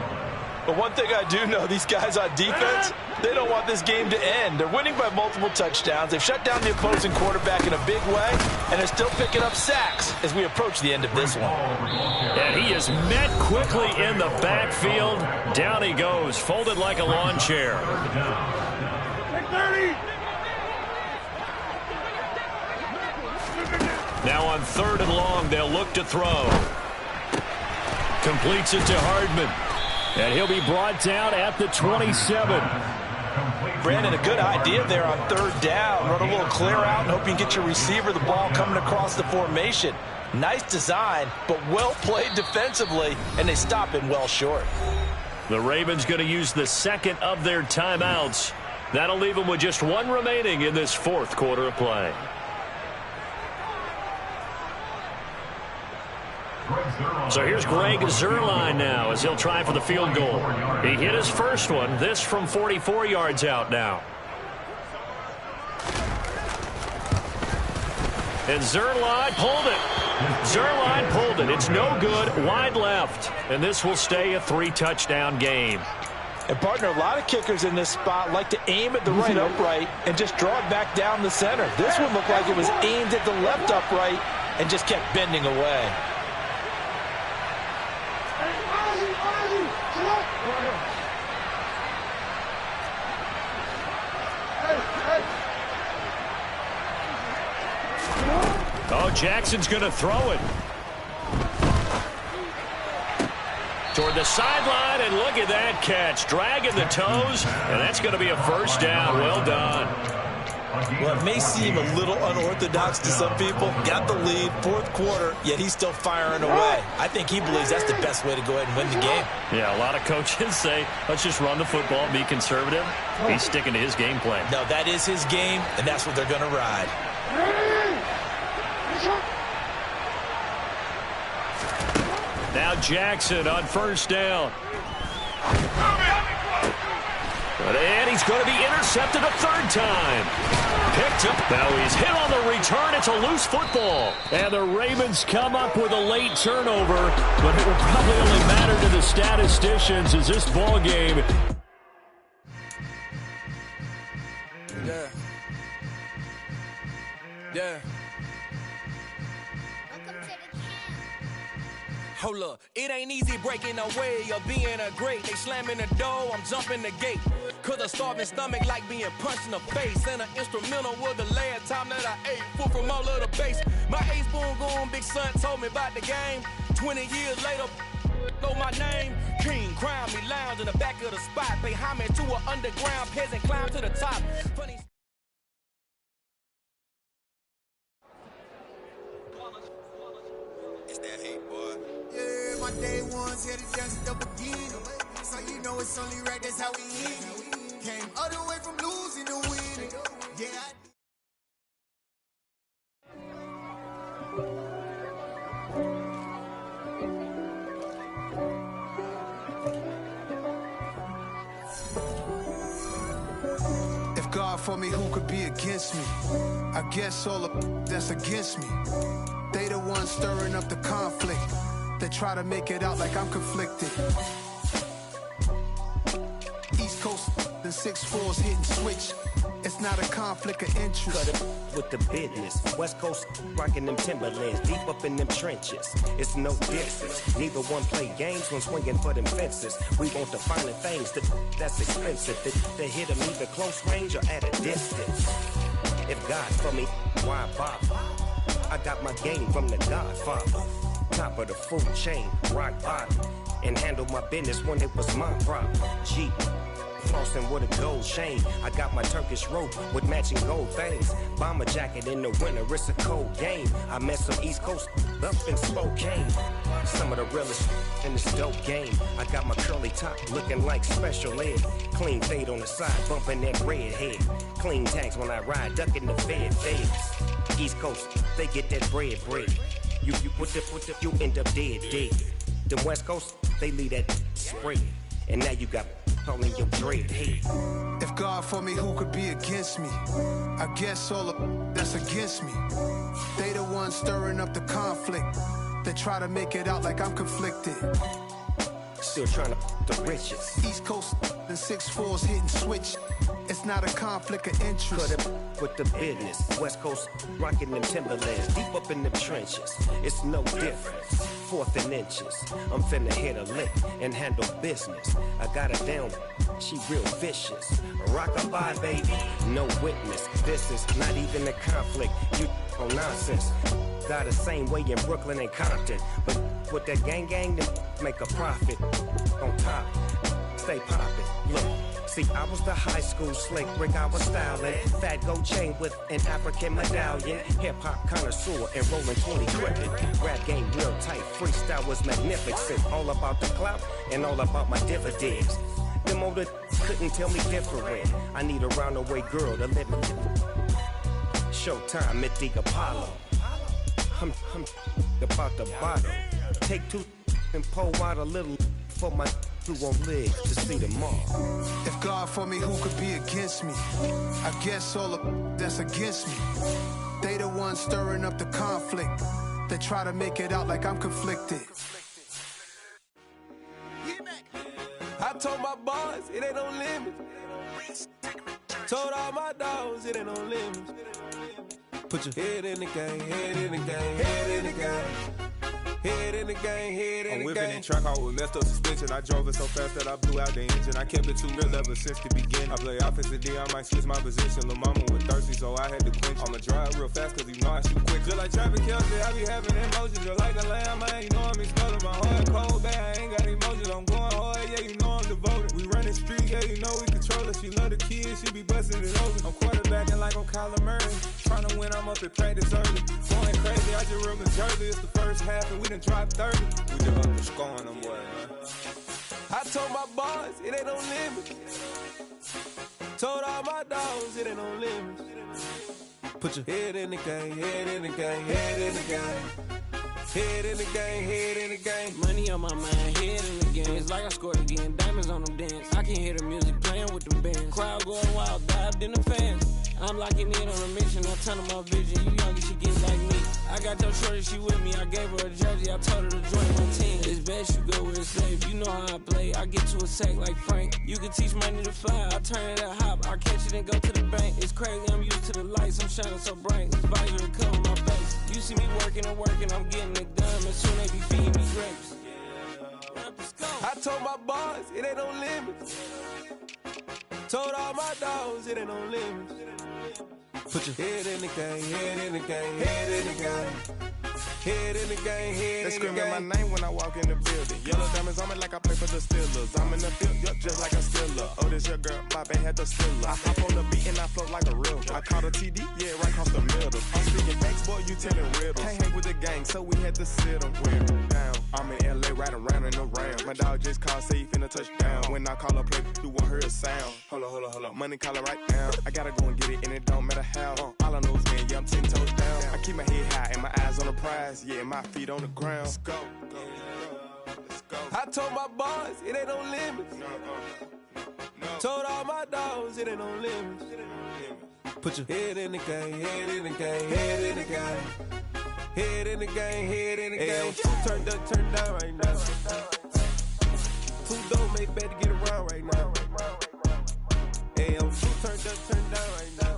Speaker 2: But one thing I do know, these guys on defense, they don't want this game to end. They're winning by multiple touchdowns. They've shut down the opposing quarterback in a big way, and they're still picking up sacks as we approach the end of this one.
Speaker 1: And he is met quickly in the backfield. Down he goes, folded like a lawn chair. Now on 3rd and long, they'll look to throw. Completes it to Hardman. And he'll be brought down at the 27.
Speaker 2: Brandon, a good idea there on 3rd down. Run a little clear out and hope you can get your receiver the ball coming across the formation. Nice design, but well played defensively, and they stop him well short.
Speaker 1: The Ravens going to use the 2nd of their timeouts. That'll leave them with just 1 remaining in this 4th quarter of play. So here's Greg Zuerlein now as he'll try for the field goal. He hit his first one, this from 44 yards out now. And Zuerlein pulled it. Zuerlein pulled it. It's no good, wide left. And this will stay a 3-touchdown game.
Speaker 2: And, partner, a lot of kickers in this spot like to aim at the right upright and just draw it back down the center. This one looked like it was aimed at the left upright and just kept bending away.
Speaker 1: Oh, Jackson's going to throw it. Toward the sideline, and look at that catch. Dragging the toes, and that's going to be a 1st down. Well done.
Speaker 2: Well, it may seem a little unorthodox to some people. Got the lead, 4th quarter, yet he's still firing away. I think he believes that's the best way to go ahead and win the game.
Speaker 1: Yeah, a lot of coaches say, let's just run the football and be conservative. He's sticking to his game plan.
Speaker 2: No, that is his game, and that's what they're going to ride.
Speaker 1: Now Jackson on 1st down. And he's going to be intercepted a 3rd time. Picked up. Now he's hit on the return. It's a loose football. And the Ravens come up with a late turnover, but it will probably only matter to the statisticians as this ball game.
Speaker 4: Yeah. Hold up, it ain't easy breaking away or being a great. They slamming the door, I'm jumping the gate. Cause a starving stomach like being punched in the face. And an instrumental was the last time that I ate. Food from all of the base. My A-spoon going, big son told me about the game. 20 years later, know my name. King, crown me, lounge in the back of the spot. Pay homage to an underground peasant, climb to the top. Funny.
Speaker 5: It's that hate, boy. Yeah, my day one's here to just the beginning. So you know it's only right, that's how we end. Came all the way from losing to winning. Yeah, If God for me, who could be against me? I guess all the that's against me. They the ones stirring up the conflict. They try to make it out like I'm conflicted. East Coast, the 6'4's hitting switch. It's It's not a conflict of interest.
Speaker 6: Cut it with the business. West Coast rocking them Timberlands, deep up in them trenches. It's no difference. Neither one play games when swinging for them fences. We want the finer things that's expensive. They hit them either close range or at a distance. If God for me, why bother? I got my game from the Godfather. Top of the food chain, rock bottom. And handle my business when it was my problem. Jeep. Flossing with a gold chain. I got my Turkish rope with matching gold things. Bomber jacket in the winter, it's a cold game. I met some East Coast up in Spokane. Some of the realest in this dope game. I got my curly top looking like special ed. Clean fade on the side, bumping that red head. Clean tags when I ride, ducking the feds. East Coast, they get that bread. You put the, you end up dead. Them West Coast, they leave that spread. And now you got all in your dread head.
Speaker 5: If God for me, who could be against me? I guess all of that's against me. They the ones stirring up the conflict. They try to make it out like I'm conflicted.
Speaker 6: Still trying to the riches.
Speaker 5: East Coast and 6'4s hitting switch. It's not a conflict of interest.
Speaker 6: Cut it with the business. West Coast rocking them Timberlands, deep up in them trenches. It's no difference. 4th and inches. I'm finna hit a lick and handle business. I got her down, she real vicious. Rockabye, baby, no witness. This is not even a conflict. You on nonsense. Got the same way in Brooklyn and Compton. But with that gang, then make a profit. On top, stay poppin'. Look, see, I was the high school slick Rick, I was styling. Fat gold chain with an African medallion. Hip-hop connoisseur and rolling 20 gripping. Rap game real tight, freestyle was magnificent. All about the clout and all about my dividends. Them older couldn't tell me different. I need a round-away girl to live in. Showtime at the Apollo. I'm about the bottle. Take 2 and pour out a little for my who won't live to see them all.
Speaker 5: If God for me, who could be against me? I guess all of that's against me. They the ones stirring up the conflict. They try to make it out like I'm conflicted.
Speaker 4: I told my boys it ain't no limit. Told all my dogs it ain't no limits. Put your head in the game, head in the game, head in the game. Head in the game, head in the game.
Speaker 7: I'm whipping in track hall with messed up suspension. I drove it so fast that I blew out the engine. I kept it too real ever since the beginning. I play offensive D, I might switch my position. Lil' mama was thirsty, so I had to quench. I'ma drive real fast, cause you know I shoot quick. Just like Travis Kelce, I be having emotions. Just like a lamb, man, you know I'm exploding. My heart cold, bad, I ain't got emotions. I'm going hard, yeah, you know I'm devoted. We running street, yeah, you know we control it. She love the kids, she be busting it open. I'm quarterbacking like I'm Kyler Murray. Tryna win, I'm up at practice early. Going crazy, I just real Jersey. It's the first half and we done dropped 30. We just up to scoring them, boy, man.
Speaker 4: I told my boys it ain't no limit. Told all my dogs it ain't no limits. Put your head in the game, head in the game, head in the game. Head in the game, head in the game.
Speaker 8: Money on my mind, head in the game. It's like I scored again, diamonds on them dance. I can hear the music playing with them bands. Crowd going wild, dived in the fans. I'm locking in on a mission, I'm telling my vision. You young, she get like me. I got your shorty, she with me. I gave her a jersey, I told her to join my team. It's best you go where it's safe. You know how I play. I get to a sack like Frank. You can teach money to fly. I turn it up hop. I catch it and go to the bank. It's crazy, I'm used to the lights. I'm shining so bright. This visor to cover my face. You see me working and working, I'm getting it done. As soon as they be feeding me grapes.
Speaker 4: I told my boys it ain't no limits. Told all my dogs it ain't no limits. Put your head in the game, head in the game, head in the game. Head in the game, head
Speaker 7: They
Speaker 4: in the game.
Speaker 7: screaming my name when I walk in the building. Yellow diamonds on me like I play for the Steelers. I'm in the field, yup, just like a Steeler. Oh, this your girl, my band had the Steeler. I hop on the beat and I float like a real. I caught a TD, yeah, right across the middle. I'm speaking facts, boy, you telling riddles. Can't hang with the gang, so we had to sit them down. I'm in LA, riding round and around. My dog just called, say he finna touchdown. When I call a play, you won't hear a sound. Hold up, money calling right now. I gotta go and get it, and it don't matter how. All I know is win, yeah, I'm 10 toes down. I keep my head high and my eyes on the prize. Yeah, my feet on the ground. Let's go. Let's go.
Speaker 4: I told my boys it ain't no limits.
Speaker 7: No.
Speaker 4: Told all my dogs it ain't no limits. Put your head in the game, head in the game, head in the game. Head in the game, head in the game. Turned up, turned down right now. Too dope, make bad to get around right now. Hey, I'm too turned up, turned down right now.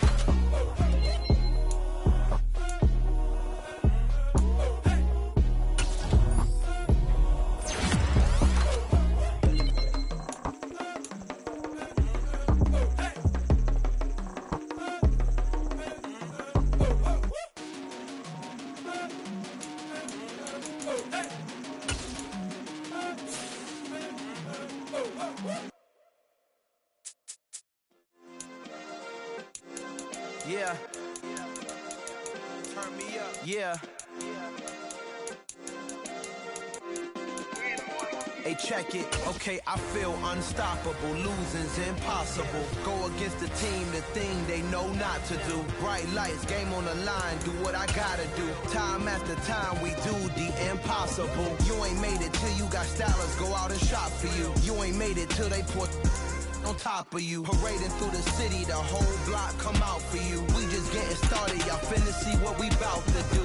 Speaker 9: Yeah. Turn me up. Yeah. Hey, check it. Okay, I feel unstoppable. Losing's impossible. Go against the team, the thing they know not to do. Bright lights, game on the line, do what I gotta do. Time after time, we do the impossible. You ain't made it till you got stylers go out and shop for you. You ain't made it till they put on top of you. Parading through the city, the whole block come out for you. We just getting started, y'all finna see what we bout to do.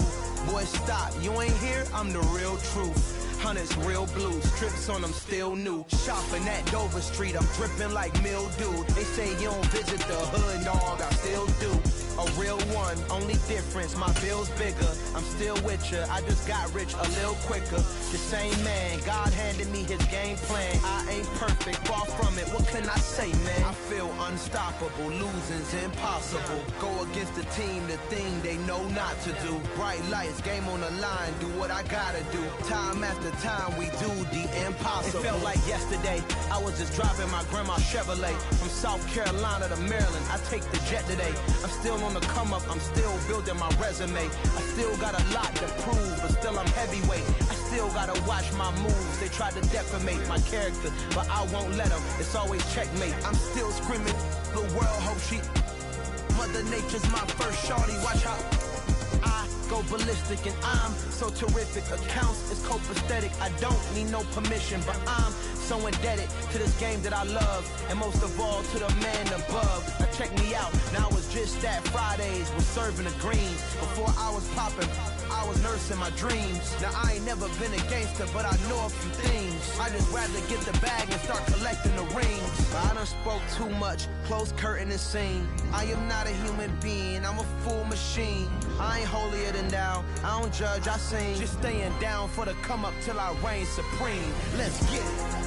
Speaker 9: Boy, stop, you ain't here, I'm the real truth. Hunters, real blues, strips on them still new. Shopping at Dover Street, I'm dripping like mildew. They say you don't visit the hood, dog, I still do. A real one, only difference, my bill's bigger. I'm still with ya, I just got rich a little quicker. The same man, God handed me his game plan. I ain't perfect, far from it, what can I say, man? I feel unstoppable, losing's impossible. Go against the team, the thing they know not to do. Bright lights, game on the line, do what I gotta do. Time after time, we do the impossible. It felt like yesterday, I was just driving my grandma's Chevrolet. From South Carolina to Maryland, I take the jet today. I'm still on the come up, I'm still building my resume. I still got a lot to prove, but still I'm heavyweight. I still gotta watch my moves. They tried to defamate my character, but I won't let them. It's always checkmate. I'm still screaming, the world hope she. Mother Nature's my first shorty, watch how I go ballistic, and I'm so terrific. Accounts is copacetic. I don't need no permission, but I'm so indebted to this game that I love, and most of all to the man above. Now check me out, now I was just at Fridays, was serving the greens. Before I was popping, I was nursing my dreams. Now I ain't never been a gangster, but I know a few things. I just rather get the bag and start collecting the rings. I done spoke too much, close curtain and scene. I am not a human being, I'm a full machine. I ain't holier than thou, I don't judge, I sing. Just staying down for the come up till I reign supreme. Let's get it.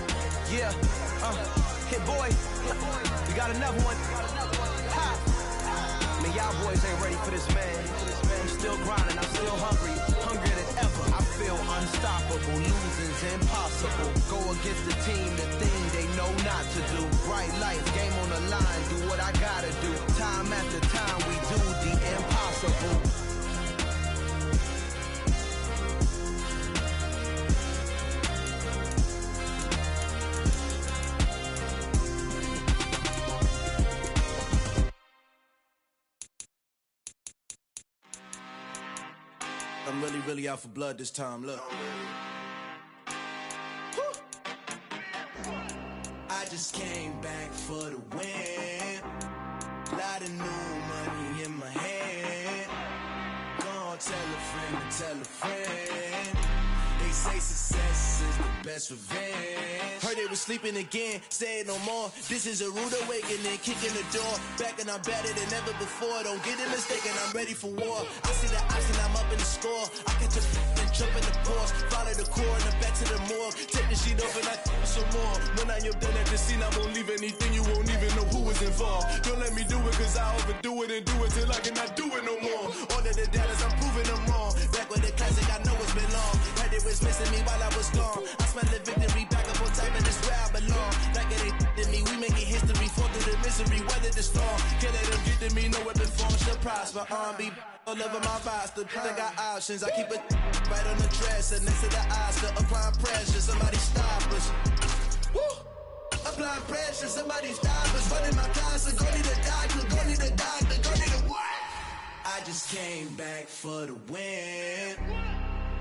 Speaker 9: Yeah, hit boy, we got another one. Ha. Man, y'all boys ain't ready for this, man. I'm still grinding, I'm still hungry, hungrier than ever. I feel unstoppable, losing's impossible. Go against the team, the thing they know not to do. Bright lights, game on the line, do what I gotta do. Time after time, we do the impossible. I'm really out for blood this time, look. I just came back for the win. Lot of new money in my hand. Gonna tell a friend to tell a friend. They say success is the best revenge. Heard they was sleeping again, say it no more. This is a rude awakening, kicking the door. Back and I'm better than ever before. Don't get it mistaken, I'm ready for war. I see the option, I'm up in the score. I catch a and jump in the course. Follow the core and the back to the morgue. Take the sheet off and I some more. When I am done at the scene, I won't leave anything. You won't even know who is involved. Don't let me do it, cause I overdo it and do it till I cannot do it no more. All of the doubters, I'm proving them wrong. Back with the classic, I know it's been long. Heard it was missing me while I was gone. I smell the victory, back up on time, and it's where I belong. Like it ain't to me, we making history. Fall through the misery, weather the storm. Can't let them get to me, no weapon form should prosper. R&B all over my roster. I got options, I keep it right on the dresser. Next to the Oscar, applying pressure, somebody stop us. Woo! Applying pressure, somebody stop us. Running my closet, go need a doctor, go need a doctor, go need a what? I just came back for the win.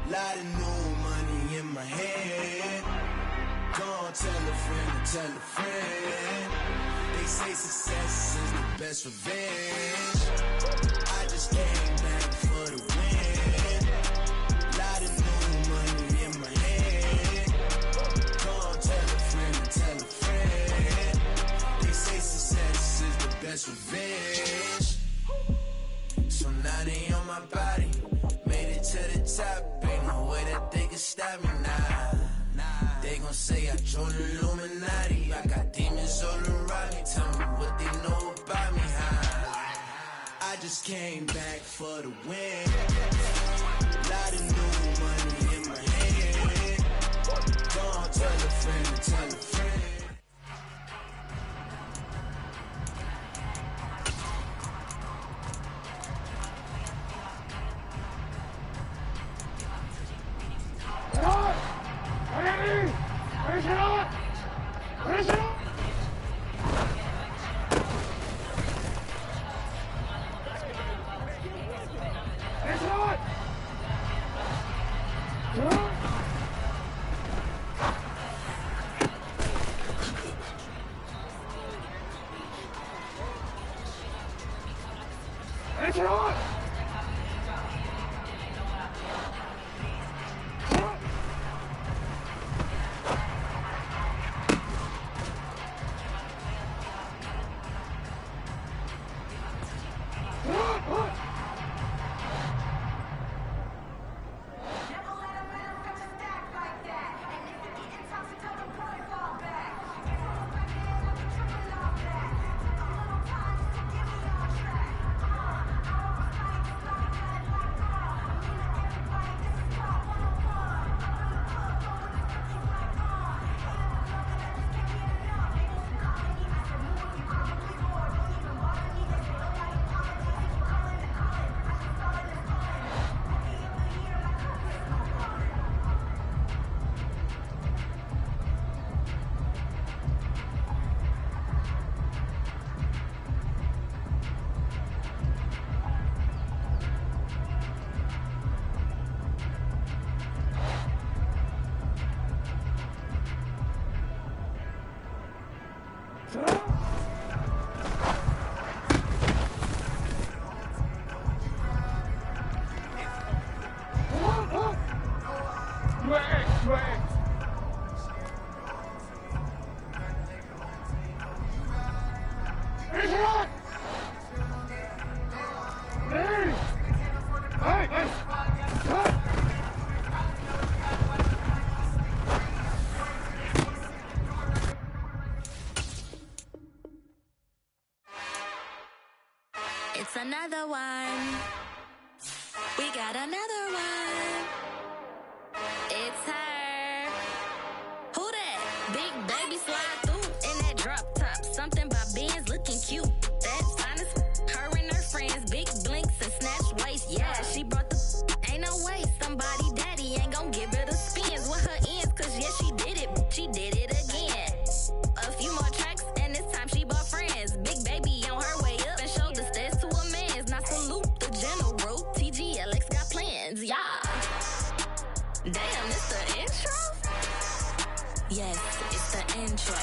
Speaker 9: Lot of new money in my hand. Gonna tell a friend to tell a friend. They say success is the best revenge. I just came back for the win. Lot of new money in my hand. Gonna tell a friend to tell a friend. They say success is the best revenge. So now they on my body. Made it to the top. Ain't no way that they can stop me now. They gon' say I joined the Illuminati. I got demons all around me. Tell me what they know about me, huh? I just came back for the win. Lot of new money in my hand.
Speaker 10: It's another one. We got another one. It's her. Who that? Big baby slide through in that drop top. Something about Benz looking cute. That's honest. Her and her friends, big blinks and snatched waist. Yeah, she brought the. Ain't no way somebody daddy ain't gon' give her the spins with her ends. Cause yeah, she did it. She did it again. A few more tracks and this time she bought friends. Big baby on her way up and showed the stairs to a man's. Now salute the general. TGLX got plans, yeah. Damn, it's the intro? Yes, it's the intro.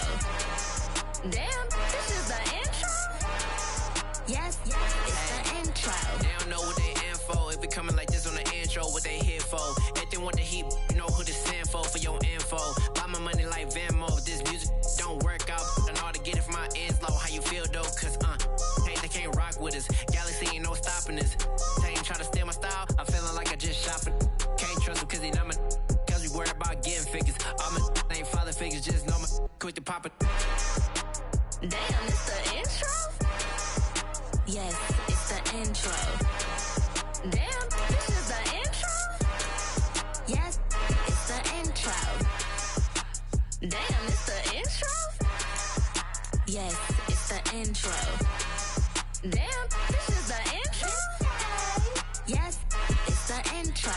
Speaker 10: Damn, this is the intro? Yes, it's the intro.
Speaker 11: They don't know what they in for. If it coming like this on the intro, what they here for? If they want the heat, you know who to send for your info. Buy my money like Venmo. If this music don't work out, I know how to get it from my ends low. How you feel though? Cause hey, they can't rock with us. Galaxy ain't no stopping us. They ain't try to steal my style. I'm feeling like I just shopping. Can't trust them cause they not my. Cause we worried about getting figures. All my ain't father figures, just know my quick to pop it.
Speaker 10: Damn, it's the intro? Yes, it's the intro. Damn, this is the intro? Yes, it's the intro. Damn, it's the intro? Yes, it's the intro. Damn, this is the intro? Yes, it's the intro.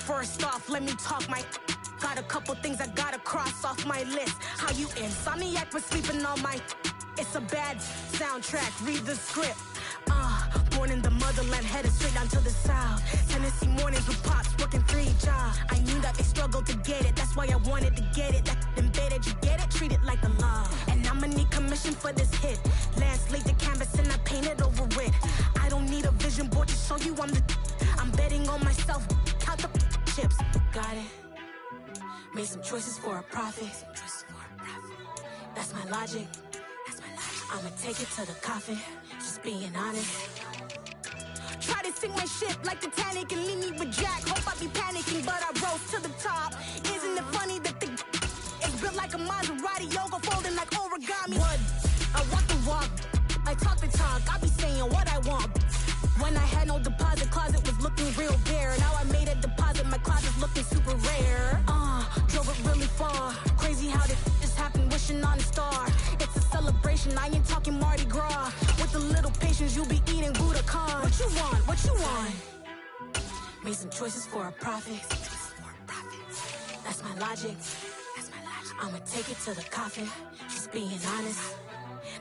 Speaker 12: First off, let me talk my. Got a couple things I gotta cross off my list. How you insomniac for sleeping on my. It's a bad soundtrack, read the script. Born in the motherland, headed straight down to the south. Tennessee mornings with pops, working 3 jobs. I knew that they struggled to get it, that's why I wanted to get it. That embedded, you get it? Treat it like the law. And I'ma need commission for this hit. Lance laid the canvas and I painted over it. I don't need a vision board to show you I'm betting on myself, count the chips. Got it. Made some choices for a profit. That's my logic. I'ma take it to the coffin, just being honest. Try to sink my ship like Titanic and leave me with Jack. Hope I be panicking, but I rose to the top. Isn't it funny that the it's built like a Maserati, yoga folding like origami? What? I walk the walk, I talk the talk, I be saying what I want. When I had no deposit, closet was looking real bare. Now I made a deposit, my closet's looking super rare. Drove it really far. Crazy how this just happened, wishing on a star. It's a celebration, I ain't talking Mardi Gras. With a little patience, you'll be eating Budokan. What you want? What you want? Made some choices for a profit. That's my logic. I'ma take it to the coffin, just being honest.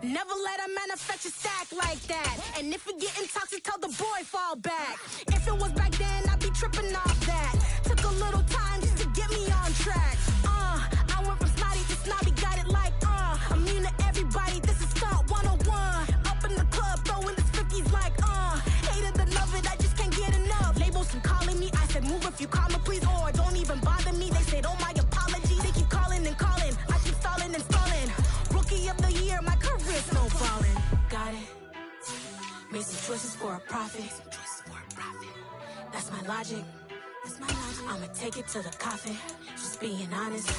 Speaker 12: Never let a manufacture stack like that. And if it getting toxic, tell the boy fall back. If it was back then, I'd be tripping off that. Took a little time just to get me on track. I went from snotty to snobby, got it like immune to everybody, this is Stunt 101. Up in the club, throwing this 50s like hate it or love it, I just can't get enough. Labels from calling me, I said move if you call me please, or don't even bother me. They said oh my apologies, they keep calling and calling. I keep stalling and stalling. Rookie of the year, my career's no falling. Got it. Made some choices for a profit. That's my logic. I'ma take it to the coffin, just being honest.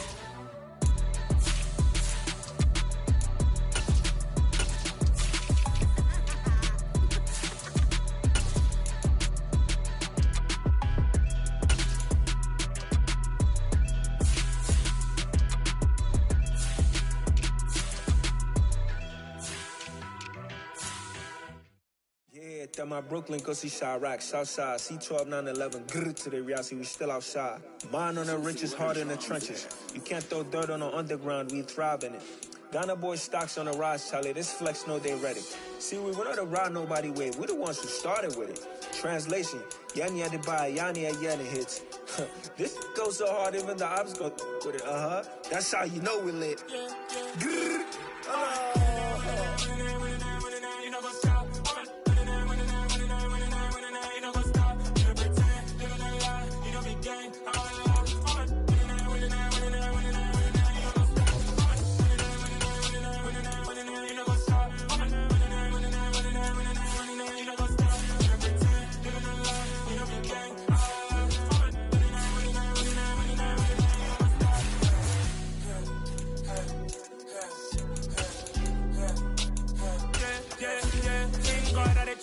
Speaker 13: That my Brooklyn, go see Chirac, Southside, C12, 911, grrr to the reality, we still outside. Mine on the riches, hard in the trenches. You can't throw dirt on the underground, we thrive in it. Ghana boys stocks on the rise, Charlie, this flex know they ready. See, we not to ride nobody with, we the ones who started with it. Translation, Yani had to buy, Yani had Yanni hits. This goes so hard, even the ops go with it, That's how you know we lit. Grrr.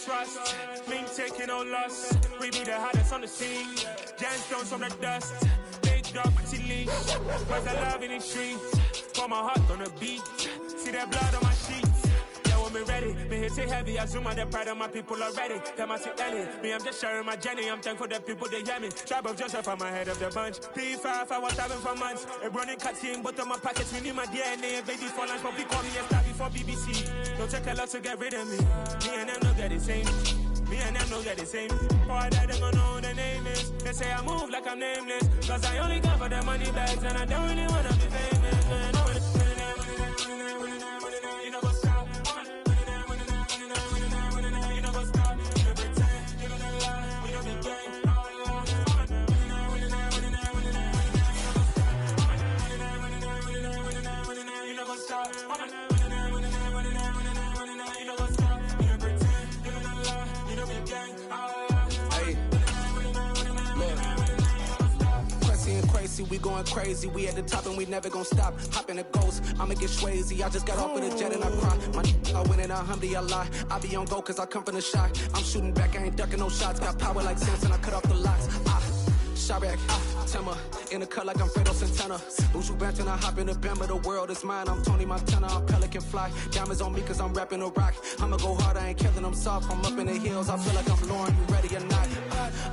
Speaker 14: Trust, me taking no loss. We be the hottest on the scene. Jans Jones from the dust. Big dog, pretty leash. Where's the love in the streets? Pour my heart on the beat. See that blood on my sheets. Yeah, when me ready, me hit it heavy. I zoom on the pride of my people already. Them I see early. Me, I'm just sharing my journey. I'm thankful that people they hear me. Tribe of Joseph, I'm ahead of the bunch. P5, I was having for months. A running cutting, but on my pockets, we need my DNA. Baby for lunch, but we call me a star before BBC. Don't take a lot to get rid of me. Me and them don't get the same. Me and them don't get the same. Boy, that they gonna know the name is. They say I move like I'm nameless. Cause I only got for the money bags. And I don't really wanna be famous, man. You know what's up? You know what's up? You pretend. You don't lie. We don't be gang. You know what's up?
Speaker 15: Crazy, we going crazy. We at the top and we never gonna stop. Hop in the ghost, I'ma get swayzy. I just got off with a jet and I cry. I win in a Humvee, I lie. I be on go cause I come from the shot. I'm shooting back, I ain't ducking no shots. Got power like Samson, I cut off the locks. Chirac, Timmer, in the cut like I'm Fredo Santana. Buju Banton, I hop in the Bama, the world is mine. I'm Tony Montana, I'm Pelican Fly. Diamonds on me cause I'm rapping a rock. I'ma go hard, I ain't killing them soft. I'm up in the hills, I feel like I'm Lauren, you ready or not?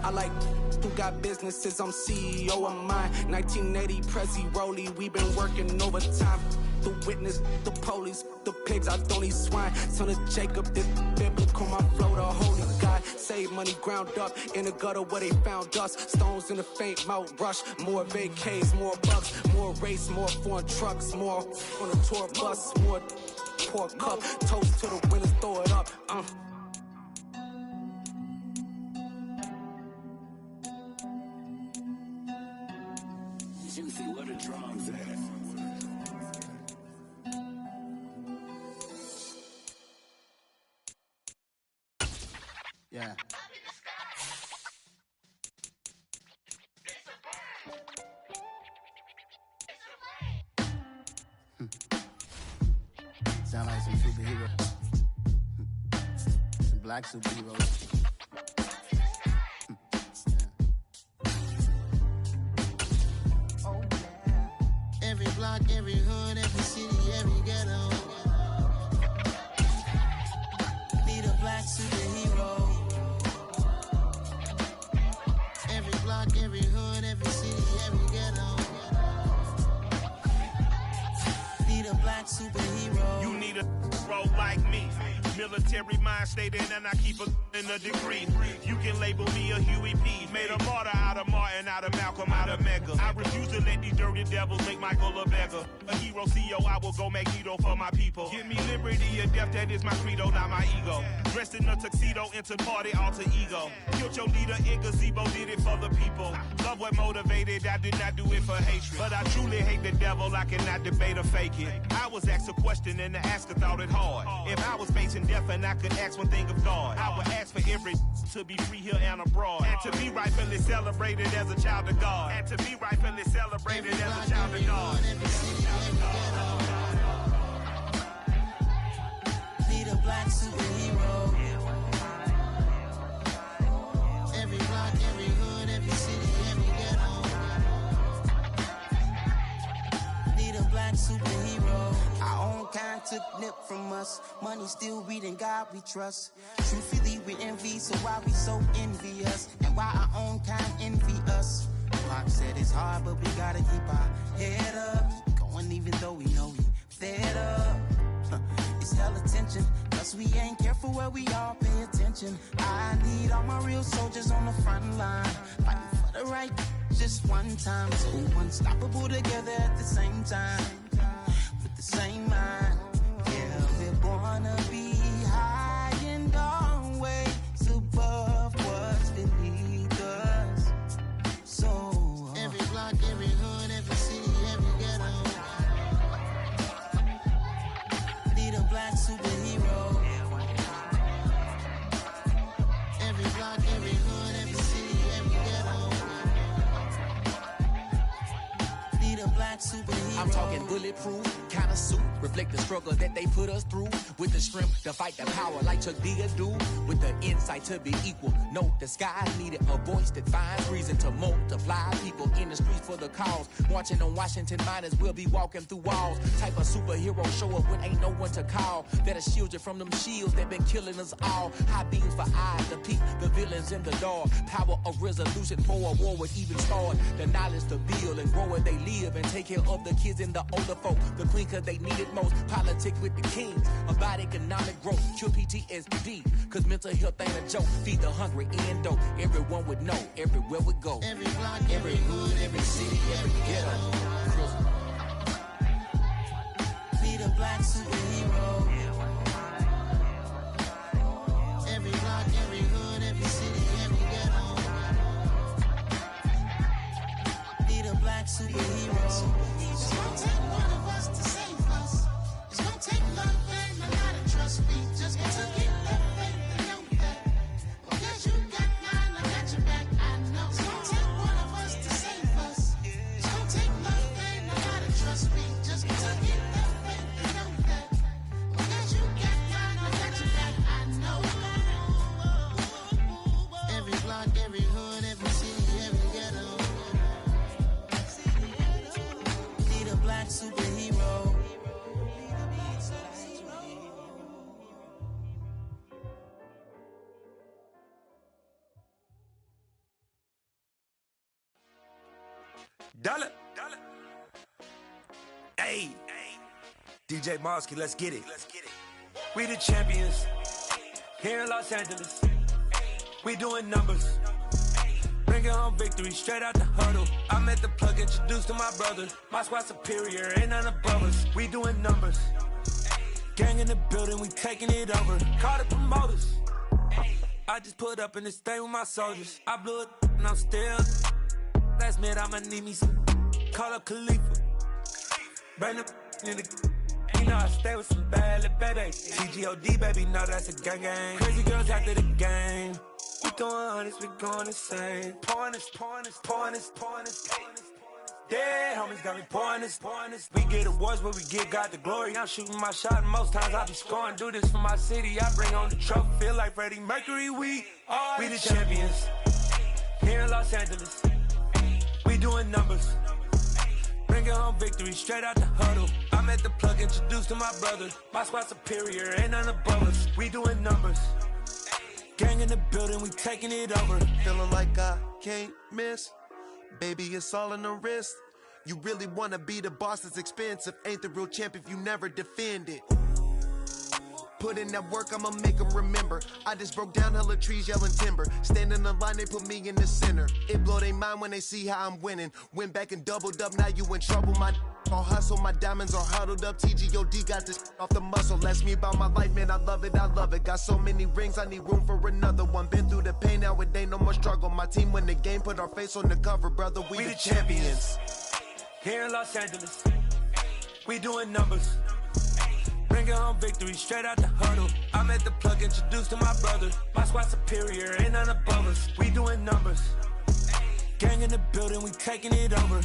Speaker 15: I like who got businesses, I'm CEO of mine. 1980 Prezi Rolly, we been working overtime. The witness, the police, the pigs, I don't eat swine. Son of Jacob, this biblical, my flow, the holy God. Save money ground up in the gutter where they found us. Stones in the faint mouth rush. More vacays, more bucks, more race, more foreign trucks, more on a tour bus, more pork cup. Toast to the winners, throw it up.
Speaker 16: Juicy, where the drums at?
Speaker 17: Yeah. Sound like some superheroes. Some black superheroes.
Speaker 18: Every block, every hood, every city, every ghetto. Need a black superhero. Every block, every hood, every city, every ghetto. Need a black superhero.
Speaker 14: You need a bro like me. Military mind stated, and I keep in a degree. You can label me a Huey P. Made a martyr out of Martin, out of Malcolm, out of Mega. I refuse to let these dirty devils make Michael a beggar. A hero CEO, I will go Magneto for my people. Give me liberty or death, that is my credo, not my ego. Dressed in a tuxedo, enter party, alter ego. Killed your leader in gazebo, did it for the people. Love what motivated, I did not do it for hatred. But I truly hate the devil, I cannot debate or fake it. I was asked a question and the asker thought it hard. If I was facing death and I could ask one thing of God, I would ask for every to be free here and abroad. And to be rightfully celebrated as a child of God. And to be rightfully celebrated as a child of God.
Speaker 18: Need a black superhero. Every block, every hood, every city, every ghetto. Need a black superhero. Our own kind took nip from us. Money still reading God we trust. Truthfully, with envy, so why we so envious? And why our own kind envy us? Pop said it's hard, but we gotta keep our head up. Going even though we know we fed up. It's hella tension, cause we ain't careful where we all pay attention. I need all my real soldiers on the front line, fighting for the right just one time. So unstoppable together at the same time, with the same mind. Yeah, we wanna be high and always above what's beneath us. So
Speaker 16: every block, every hood, every city, every ghetto
Speaker 18: need a black superhero.
Speaker 16: Every block, every hood, every city, every ghetto
Speaker 18: need a black superhero.
Speaker 19: I'm talking bulletproof kind of suit, reflect the struggle that they put us through, with the strength to fight the power like Chuck D do, with the insight to be equal. Note the sky needed a voice that finds reason to multiply people in the streets for the cause. Marching on Washington, might as well be walking through walls. Type of superhero show up when ain't no one to call, that'll shield you from them shields that been killing us all. High beams for eyes to peek the villains in the dark. Power of resolution for a war would even start. The knowledge to build and grow where they live and take care of the kids and the older folk. The queen cause they need it most. Politics with the kings about economic growth. Cure PTSD cause mental health ain't a joke. Feed the hungry and dope. Everyone would know everywhere we go.
Speaker 16: Every block, every hood, every city, every ghetto
Speaker 18: need a black superhero.
Speaker 16: Every block, every hood, every city, every ghetto
Speaker 18: need a black superhero.
Speaker 16: It's gonna take one of us to save us. It's gonna take love and a lot of trust. We just gotta get that faith and know that. Because you got mine, I got your back, I know. It's gonna take one of us to save us. It's gonna take love and a lot of trust. We just gotta get that faith and know that. Because you got mine, I got your back, I know. Every block, every hood, every city, every ghetto
Speaker 18: need a black superhero.
Speaker 20: Dollar. Hey. DJ Mosky, let's get it. We the champions here in Los Angeles. We doing numbers. Bringing home victory straight out the huddle. I'm at the plug, introduced to my brother. My squad superior, ain't none above us. We doing numbers. Gang in the building, we taking it over. Call the promoters. I just put up in this thing with my soldiers. I blew it and I'm still. Last minute, I'ma need me some. Call up Khalifa. Bring the in the. You know I stay with some bad little baby. TGOD, baby, know that's a gang gang. Crazy girls after the game. We throwing hundreds, we going insane. Pouring this. Dead homies got me pouring this. We get awards, but we get God the glory. I'm shooting my shot, and most times I be scoring. Do this for my city, I bring on the trophy. Feel like Freddie Mercury, we the champions. Here in Los Angeles, we doing numbers. Bringing home victory straight out the huddle. I'm at the plug, introduced to my brother. My squad superior, ain't none above us. We doing numbers. Gang in the building, we taking it over.
Speaker 21: Feeling like I can't miss. Baby, it's all in the wrist. You really wanna be the boss, it's expensive. Ain't the real champ if you never defend it. Put in that work, I'ma make them remember. I just broke down hella trees, yelling timber. Stand in the line, they put me in the center. It blow they mind when they see how I'm winning. Went back and doubled up, now you in trouble. My all hustle, my diamonds are huddled up. TGOD got this off the muscle. Ask me about my life, man, I love it. Got so many rings, I need room for another one. Been through the pain, now it ain't no more struggle. My team win the game, put our face on the cover, brother. We the champions.
Speaker 20: Here in Los Angeles, we doing numbers. Bringing home victory straight out the huddle. I'm at the plug, introduced to my brother. My squad superior, ain't none above us. We doing numbers. Gang in the building, we taking it over.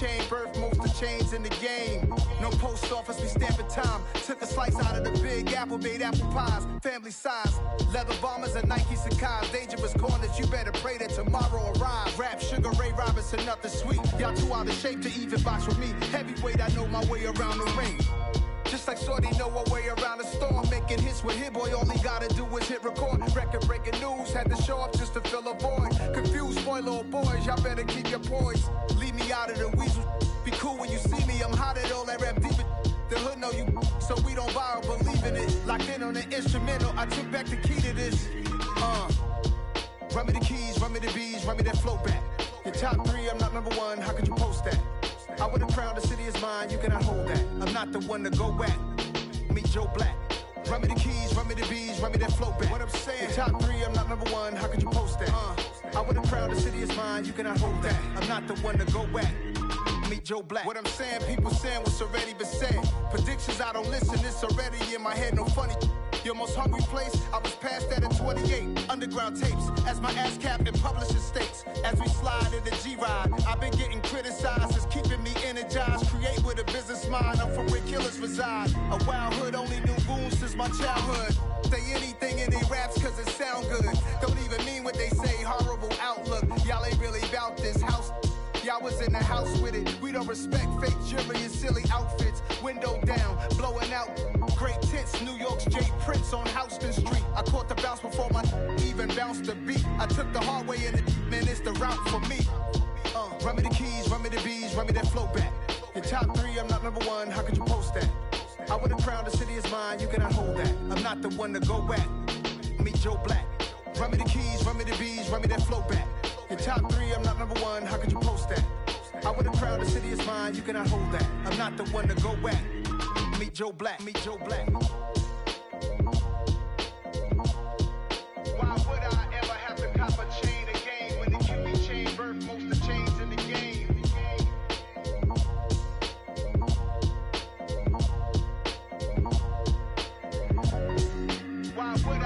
Speaker 9: chain, birth most of chains in the game. No post office, we stamping time. Took a slice out of the big apple, made apple pies. Family size, leather bombers and Nike Sacai's. Dangerous corners, you better pray that tomorrow arrives. Rap, Sugar Ray Robinson, nothing sweet. Y'all too out of shape to even box with me. Heavyweight, I know my way around the ring. Just like Shorty know her way around the storm. Making hits with Hit Boy, all he gotta do is hit record. Record breaking news, had to show up just to fill a void. Confused boy, little boys, y'all better keep your poise. Leave me out of the weasel. Be cool when you see me, I'm hot at all that rap deep. The hood know you, so we don't borrow, believe in it. Locked in on the instrumental, I took back the key to this. Run me the keys, run me the bees, run me that flow back. Your top 3, I'm not number 1, how could you post that? I would've crowned the city is mine, you cannot hold that. I'm not the one to go at. Meet Joe Black. Run me the keys, run me the bees, run me that flow back. What I'm saying, your top 3, I'm not number 1, how could you post that? I would've crowned the city is mine, you cannot hold that. I'm not the one to go at. Meet Joe Black. What I'm saying, people saying what's already been said. Predictions, I don't listen, it's already in my head, no funny. Your most hungry place, I was past that at 28. Underground tapes, as my ass cap in publishing states. As we slide in the G-Ride, I've been getting criticized, it's keeping me energized. Create with a business mind, I'm from where killers reside. A wild hood, only knew goons since my childhood. Say anything in they raps cause it sound good. Don't even mean what they say, horrible outlook. Y'all ain't really about this house. Y'all was in the house with it. We don't respect fake jewelry and silly outfits. Window down, blowing out great tits. New York's J. Prince on Houston Street. I caught the bounce before my even bounced the beat. I took the hard way in it, man, it's the route for me. Run me the keys, run me the bees, run me that flow back. Your top 3, I'm not number 1, how could you post that? I would've crowned the city is mine, you cannot hold that. I'm not the one to go at. Meet Joe Black. Run me the keys, run me the bees, run me that flow back. Your top 3, I'm not number 1, how could you post that? I would've crowned the city is mine, you cannot hold that. I'm not the one to go at. Meet Joe Black, meet Joe Black. Why would I ever have to cop a chain again when the QB chain birth most of chains in the game? Why would I?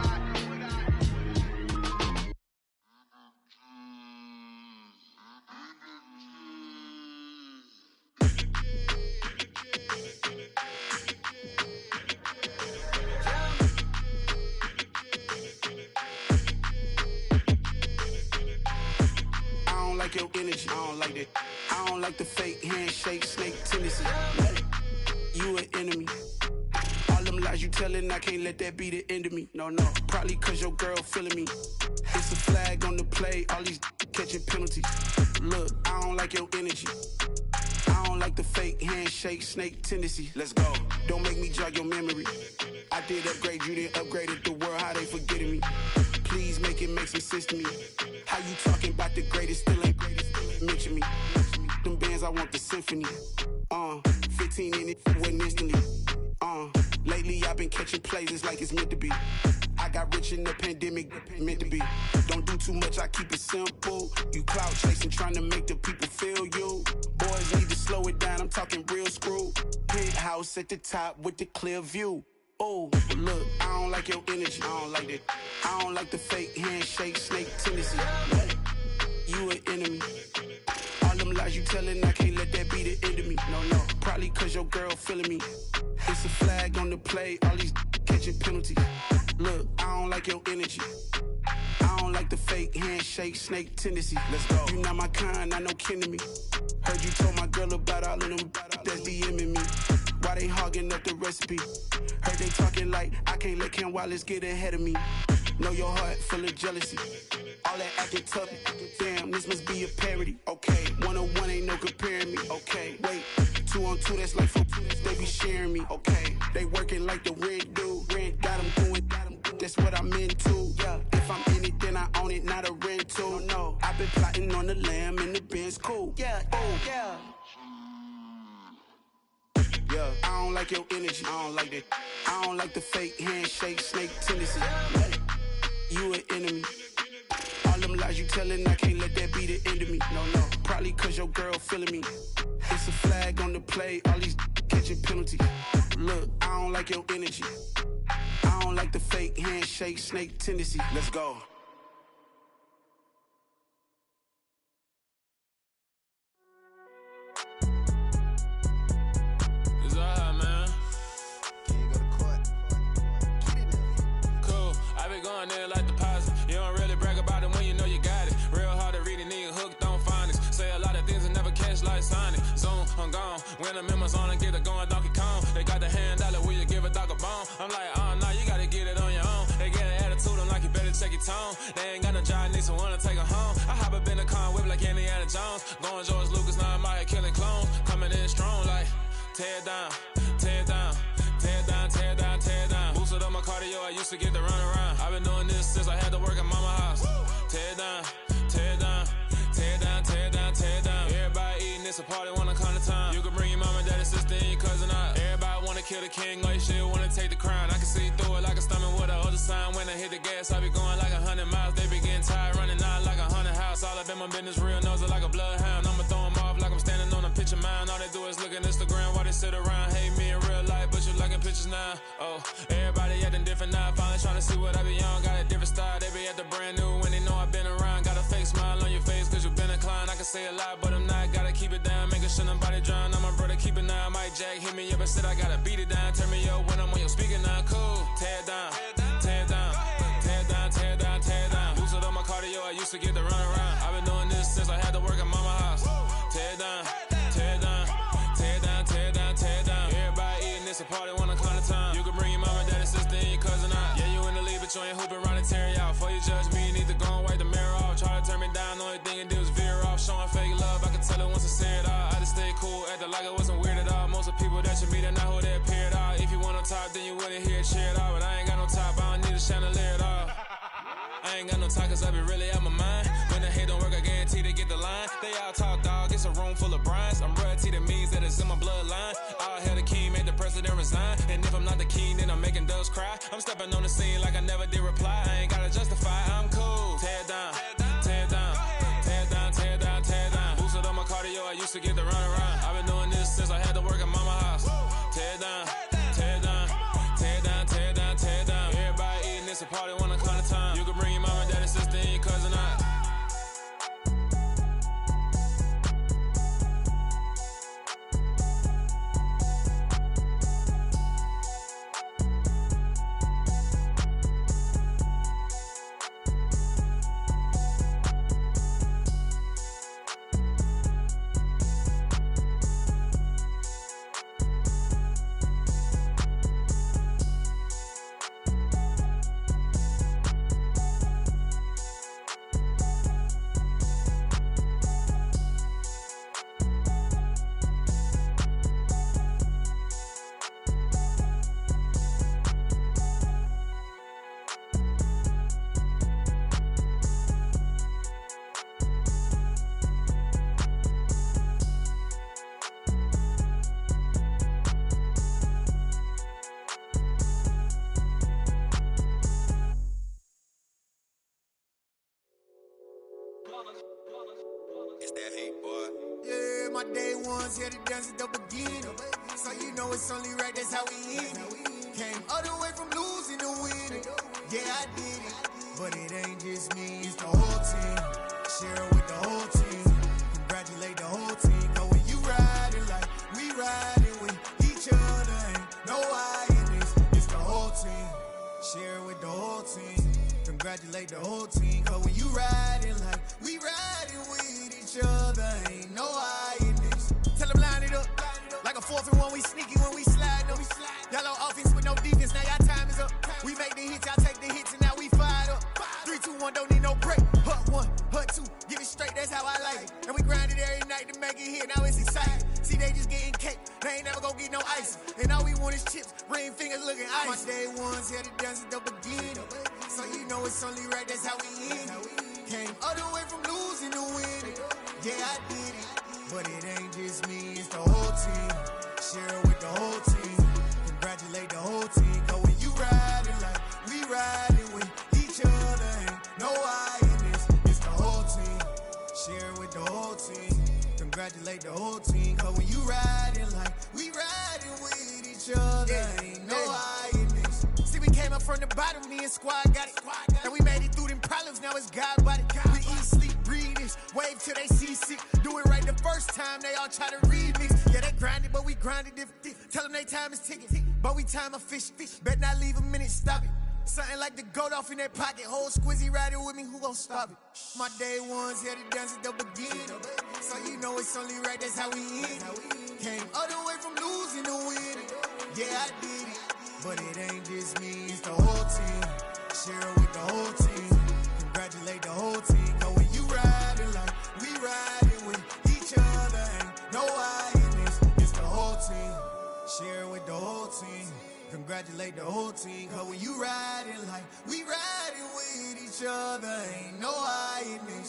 Speaker 15: Your energy, I don't like that. I don't like the fake handshake, snake tendency. You an enemy. All them lies you telling, I can't let that be the end of me. No, probably cause your girl feeling me. It's a flag on the play, all these catching penalties. Look, I don't like your energy. I don't like the fake handshake, snake tendency. Let's go. Don't make me jog your memory. I did upgrade you, then upgraded the world, how they forgetting me. Please make it make some sense to me. How you talking about the greatest, still ain't greatest, mention me. Them bands, I want the symphony. 15 in it, wasn't instantly. Lately I've been catching plays, it's like it's meant to be. I got rich in the pandemic, meant to be. Don't do too much, I keep it simple. You clout chasing, trying to make the people feel you. Boys need to slow it down, I'm talking real screw. Penthouse at the top with the clear view. Oh, look, I don't like your energy, I don't like that. I don't like the fake handshake, snake tendency. You an enemy. All them lies you telling, I can't let that be the end of me. No, probably cause your girl feeling me. It's a flag on the play, all these catching penalties. Look, I don't like your energy. I don't like the fake handshake, snake tendency. Let's go. You not my kind, I know kin to me. Heard you told my girl about all of them that's DMing me. Why they hogging up the recipe? Heard they talking like I can't let Ken Wallace get ahead of me. Know your heart full of jealousy. All that acting tough, damn, this must be a parody. Okay, 101 ain't no comparing me. Okay, wait, 2 on 2, that's like 4, they be sharing me. Okay, they working like the rent do. Rent got them doing, that's what I'm into. Yeah, if I'm in it, then I own it, not a rental. No, I've been plotting on the lamb and the Benz cool. Yeah, oh, yeah. Yeah, I don't like your energy, I don't like that. I don't like the fake handshake, snake tendency. You an enemy. All them lies you telling, I can't let that be the end of me. No, probably cause your girl feeling me. It's a flag on the play, all these catching penalties. Look, I don't like your energy. I don't like the fake handshake, snake tendency. Let's go.
Speaker 8: I'm like, oh, no, you gotta get it on your own. They get an attitude, I'm like, you better check your tone. They ain't got no job, need someone to take her home. I hop up in the car and whip like Indiana Jones. Going George Lucas, now I'm out here killing clones. Coming in strong like, tear it down, tear it down. Tear it down, tear it down, tear it down. Boosted up my cardio, I used to get to run around. I've been doing this since I had to work at mama house. Tear it down, tear it down, tear it down, tear it down, tear it down. Everybody eating, it's a party, wanna come to time. You can bring your mama, daddy, sister, and your cousin out. Everybody wanna kill the king, or you shit wanna take the crown. I can see through it like a stomach with a other sign. When I hit the gas, I be going like 100 miles. They be getting tired, running out like 100 house. All up in my business, real nose it like a bloodhound. I'ma throw them off like I'm standing on a picture mound. All they do is look at Instagram while they sit around. Hate me in real life, but you liking pictures now. Oh, everybody acting different now. Finally trying to see what I be on. Got a different style, they be at the brand new when they know I've been around. Got a fake smile on your face cause you been inclined. I can say a lot, but I'm not. Gotta keep it down, making sure nobody drown. I'm my brother, keep it now. Mike Jack hit me up and said I gotta beat it down. Turn me up when I'm on your speaker now. Cool, tear it down, tear it down, tear it down, tear it down, tear it down. Boosted up my cardio, I used to get to run around. I've been doing this since I had to work at mama house. Tear it down, tear it down, tear it down, tear it down, tear it down. Everybody eating, it's a party, wanna come to time. You can bring your mama, daddy, sister, and your cousin out. Yeah, you in the lead, but you ain't hooping around and tear you out. Before you judge me, you need to go and wipe the mirror off. Try to turn me down, the only thing it do is veer off. Showing fake love, I can tell it once I say it all. I just stay cool, acting like it wasn't weird at all. Most of the people that you meet are not who they appear at all. If you want on top, then you wouldn't hear it cheer at all. But I ain't got no top, I don't need a chandelier at all. I ain't got no talk cause I be really out my mind. When the hate don't work, I guarantee they get the line. They all talk, dog, it's a room full of brinds. I'm royalty, that means that it's in my bloodline. All hail the king, made the president resign. And if I'm not the king, then I'm making doves cry. I'm stepping on the scene like I never did reply. I ain't gotta justify, I'm cool. Tear it down, tear it down, tear it down, tear it down, tear it down. Boosted up my cardio, I used to get to run around. I've been doing this since I had to work at mama house. Tear it down, tear it down, tear it down, tear it down, tear it down. Everybody eating, it's a party, wanna come to time. You can bring your mama, daddy, sister, and your cousin out.
Speaker 21: It's that hate, boy.
Speaker 3: Yeah, my day ones here to dance at the beginning. So you know it's only right, that's how we end it. Came all the way from losing to winning. Yeah, I did it. But it ain't just me, it's the whole team. Share it with the whole team. Congratulate the whole team. Cause when you riding like we riding with each other, ain't no I in this. It's the whole team. Share it with the whole team. Congratulate the whole team. Cause when you riding like we riding with each other, ain't no I in this. Tell them line it up. Like a 4th and 1, we sneaky when we slide them. Y'all on offense with no defense, now y'all time is up. We make the hits, y'all take the hits, and now we fired up. 3, 2, 1, don't need no break. Hut 1, hut 2, give it straight, that's how I like it. And we grind it every night to make it here, now it's exciting. See, they just getting cake, they ain't never gonna get no ice. And all we want is chips, ring fingers looking ice. My day ones here to dance at the beginning. So you know it's only right, that's how we end it. Came all the way from losing to winning. Yeah, I did it. But it ain't just me, it's the whole team. Share it with the whole team. Congratulate the whole team. Cause when you riding like we riding with each other, ain't no I in this. It's the whole team. Share it with the whole team. Congratulate the whole team. Cause when you riding like we riding with each other, ain't no I in this. See, we came up from the bottom, me and squad got it. And we made it through them problems, now it's God body. We eat, sleep, breathe this, wave till they see sick. Do it right the first time, they all try to remix. Yeah, they grinded, but we grinded different. Tell them they time is ticking, but we time a fish. Bet not leave a minute, stop it. Something like the goat off in their pocket. Whole squizzy riding with me, who gon' stop it? My day ones here to dance at the beginning. So you know it's only right, that's how we end it. Came all the way from losing to winning. Yeah, I did it. But it ain't just me, it's the whole team. Share it with the whole team. Congratulate the whole team. Cause when you riding like we riding with each other, ain't no hiding. It's the whole team. Share it with the whole team. Congratulate the whole team. Cause when you riding like we riding with each other, ain't no hiding.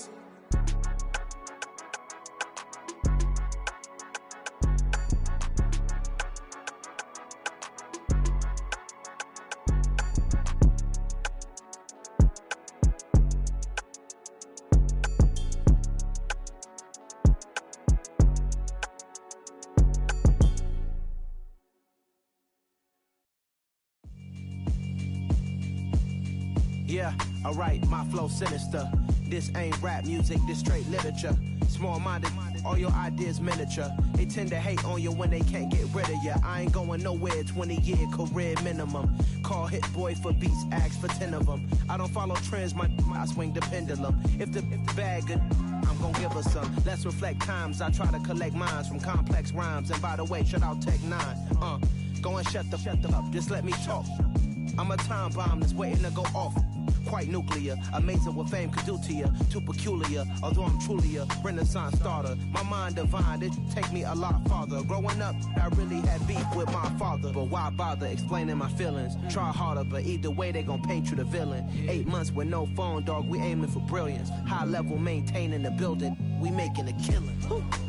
Speaker 9: Yeah, alright, my flow sinister. This ain't rap music, this straight literature. Small-minded, all your ideas miniature. They tend to hate on you when they can't get rid of you. I ain't going nowhere, 20-year career minimum. Call Hit Boy for beats, ask for 10 of them. I don't follow trends, I swing the pendulum. If the bag good, I'm gon' give her some. Let's reflect times, I try to collect minds from complex rhymes. And by the way, shout out Tech 9. Go and shut the up, just let me talk. I'm a time bomb that's waiting to go off. Quite nuclear, amazing what fame could do to you. Too peculiar, although I'm truly a renaissance starter. My mind divine, it take me a lot farther. Growing up, I really had beef with my father. But why bother explaining my feelings? Try harder, but either way they gon' paint you the villain. 8 months with no phone, dog, we aiming for brilliance. High level maintaining the building, we making a killing.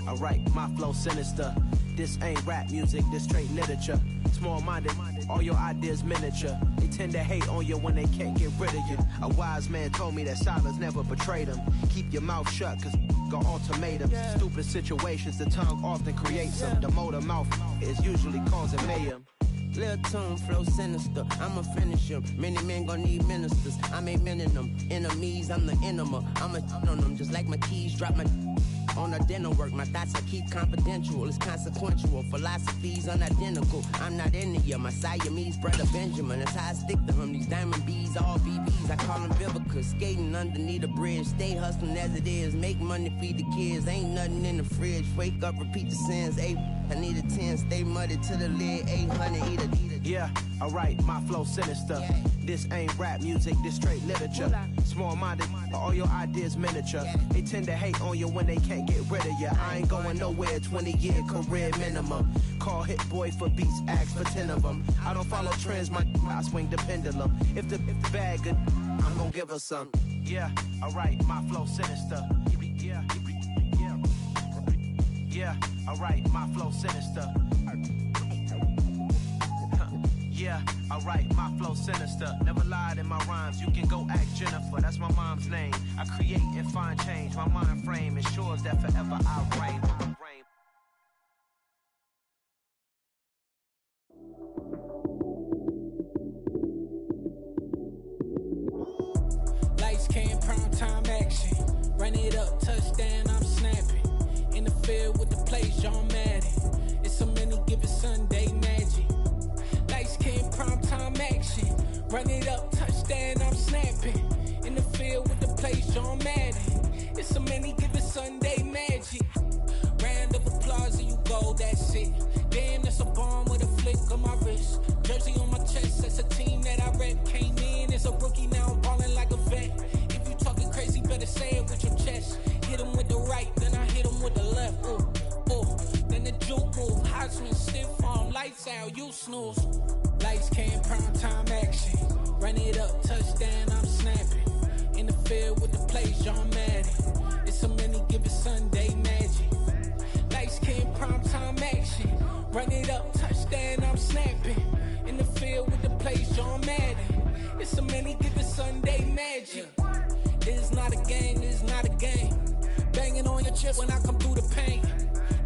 Speaker 9: Alright, my flow sinister. This ain't rap music, this straight literature. Small-minded, all your ideas miniature. They tend to hate on you when they can't get rid of you. A wise man told me that silence never betrayed him. Keep your mouth shut, cause got ultimatums. Stupid situations, the tongue often creates them. The motor mouth is usually causing mayhem.
Speaker 2: Lil' tune, flow sinister, I'ma finish him. Many men gon' need ministers, I ain't mending them. Enemies, I'm the enema, I'ma on them. Just like my keys, drop my on the dinner work. My thoughts I keep confidential, it's consequential. Philosophies unidentical, I'm not into you. My Siamese brother Benjamin, that's how I stick to him. These diamond bees, all BBs, I call them Vivica. Skating underneath a bridge, stay hustling as it is. Make money, feed the kids, ain't nothing in the fridge. Wake up, repeat the sins, I need a 10, stay muddy to the lid, 800, eat a.
Speaker 9: Yeah, alright, my flow sinister. This ain't rap music, this straight literature. Small-minded, all your ideas miniature. They tend to hate on you when they can't get rid of you. I ain't going nowhere, 20-year career minimum. Call Hit Boy for beats, ask for 10 of them. I don't follow trends, I swing the pendulum. If the bag good, I'm gon' give her some. Yeah, alright, my flow sinister. Yeah, alright, my flow sinister. Yeah, alright, my flow sinister. Never lied in my rhymes, you can go ask Jennifer, that's my mom's name. I create and find change, my mind frame ensures that forever I reign.
Speaker 8: Lights, cam, prime time action. Run it up, touchdown, I'm snapping. In the field with the plays, John Madden. It's so many, give it Sunday magic. Lights, cam, prime time action. Run it up, touchdown, I'm snapping. In the field with the plays, John Madden. It's so many, give it Sunday magic. Round of applause and you go, that's it. Damn, that's a bomb with a flick on my wrist. Jersey on my chest, that's a team that I rep. Came in as a rookie, now I'm ballin' like a vet. If you talking crazy, better say it with your chest. Hit him with the right, then I hit him with the left. Ooh, ooh. Then the juke move, Heisman stiff arm, lights out, you snooze. Lights, cam, prime time action. Run it up, touchdown, I'm snapping. In the field with the plays, John Madden. It's so many, give it Sunday magic. Lights, cam, prime time action. Run it up, touchdown, I'm snapping. In the field with the plays, John Madden. It's so many, give it Sunday magic. This is not a game, this is not a game. Banging on your chest when I come through the pain.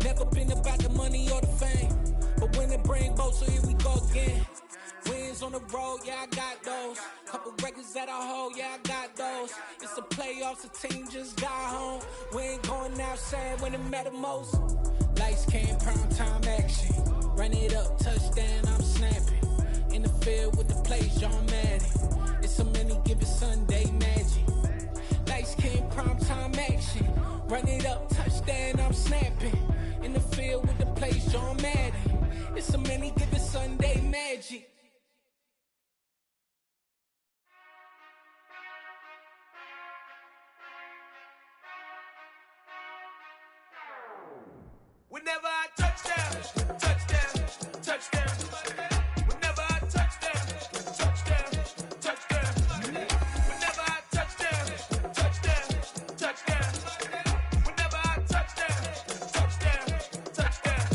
Speaker 8: Never been about the money or the fame. But when it bring both, so here we go again. Wins on the road, yeah, I got those. Couple records that I hold, yeah, I got those. It's the playoffs, the team just got home. We ain't going outside when it matter most. Lights, cam, prime time action. Run it up, touchdown, I'm snapping. In the field with the plays, John Madden. It's so many, give it Sunday magic. Lights, cam, prime time action. Run it up, touchdown, I'm snapping. In the field with the plays, John Madden. It's so many, give it Sunday magic.
Speaker 4: Whenever I touch down, touchdown, touchdown. Whenever I touch down, touchdown, touchdown. Whenever I touch down, touchdown, touchdown. Whenever I touch down, touchdown, touchdown.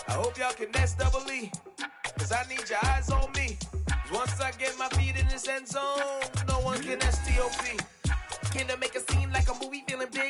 Speaker 4: I hope y'all can nest double E, cause I need your eyes on me. Once I get my feet in this end zone, no one can STOP. Can I make a scene like a movie, feeling big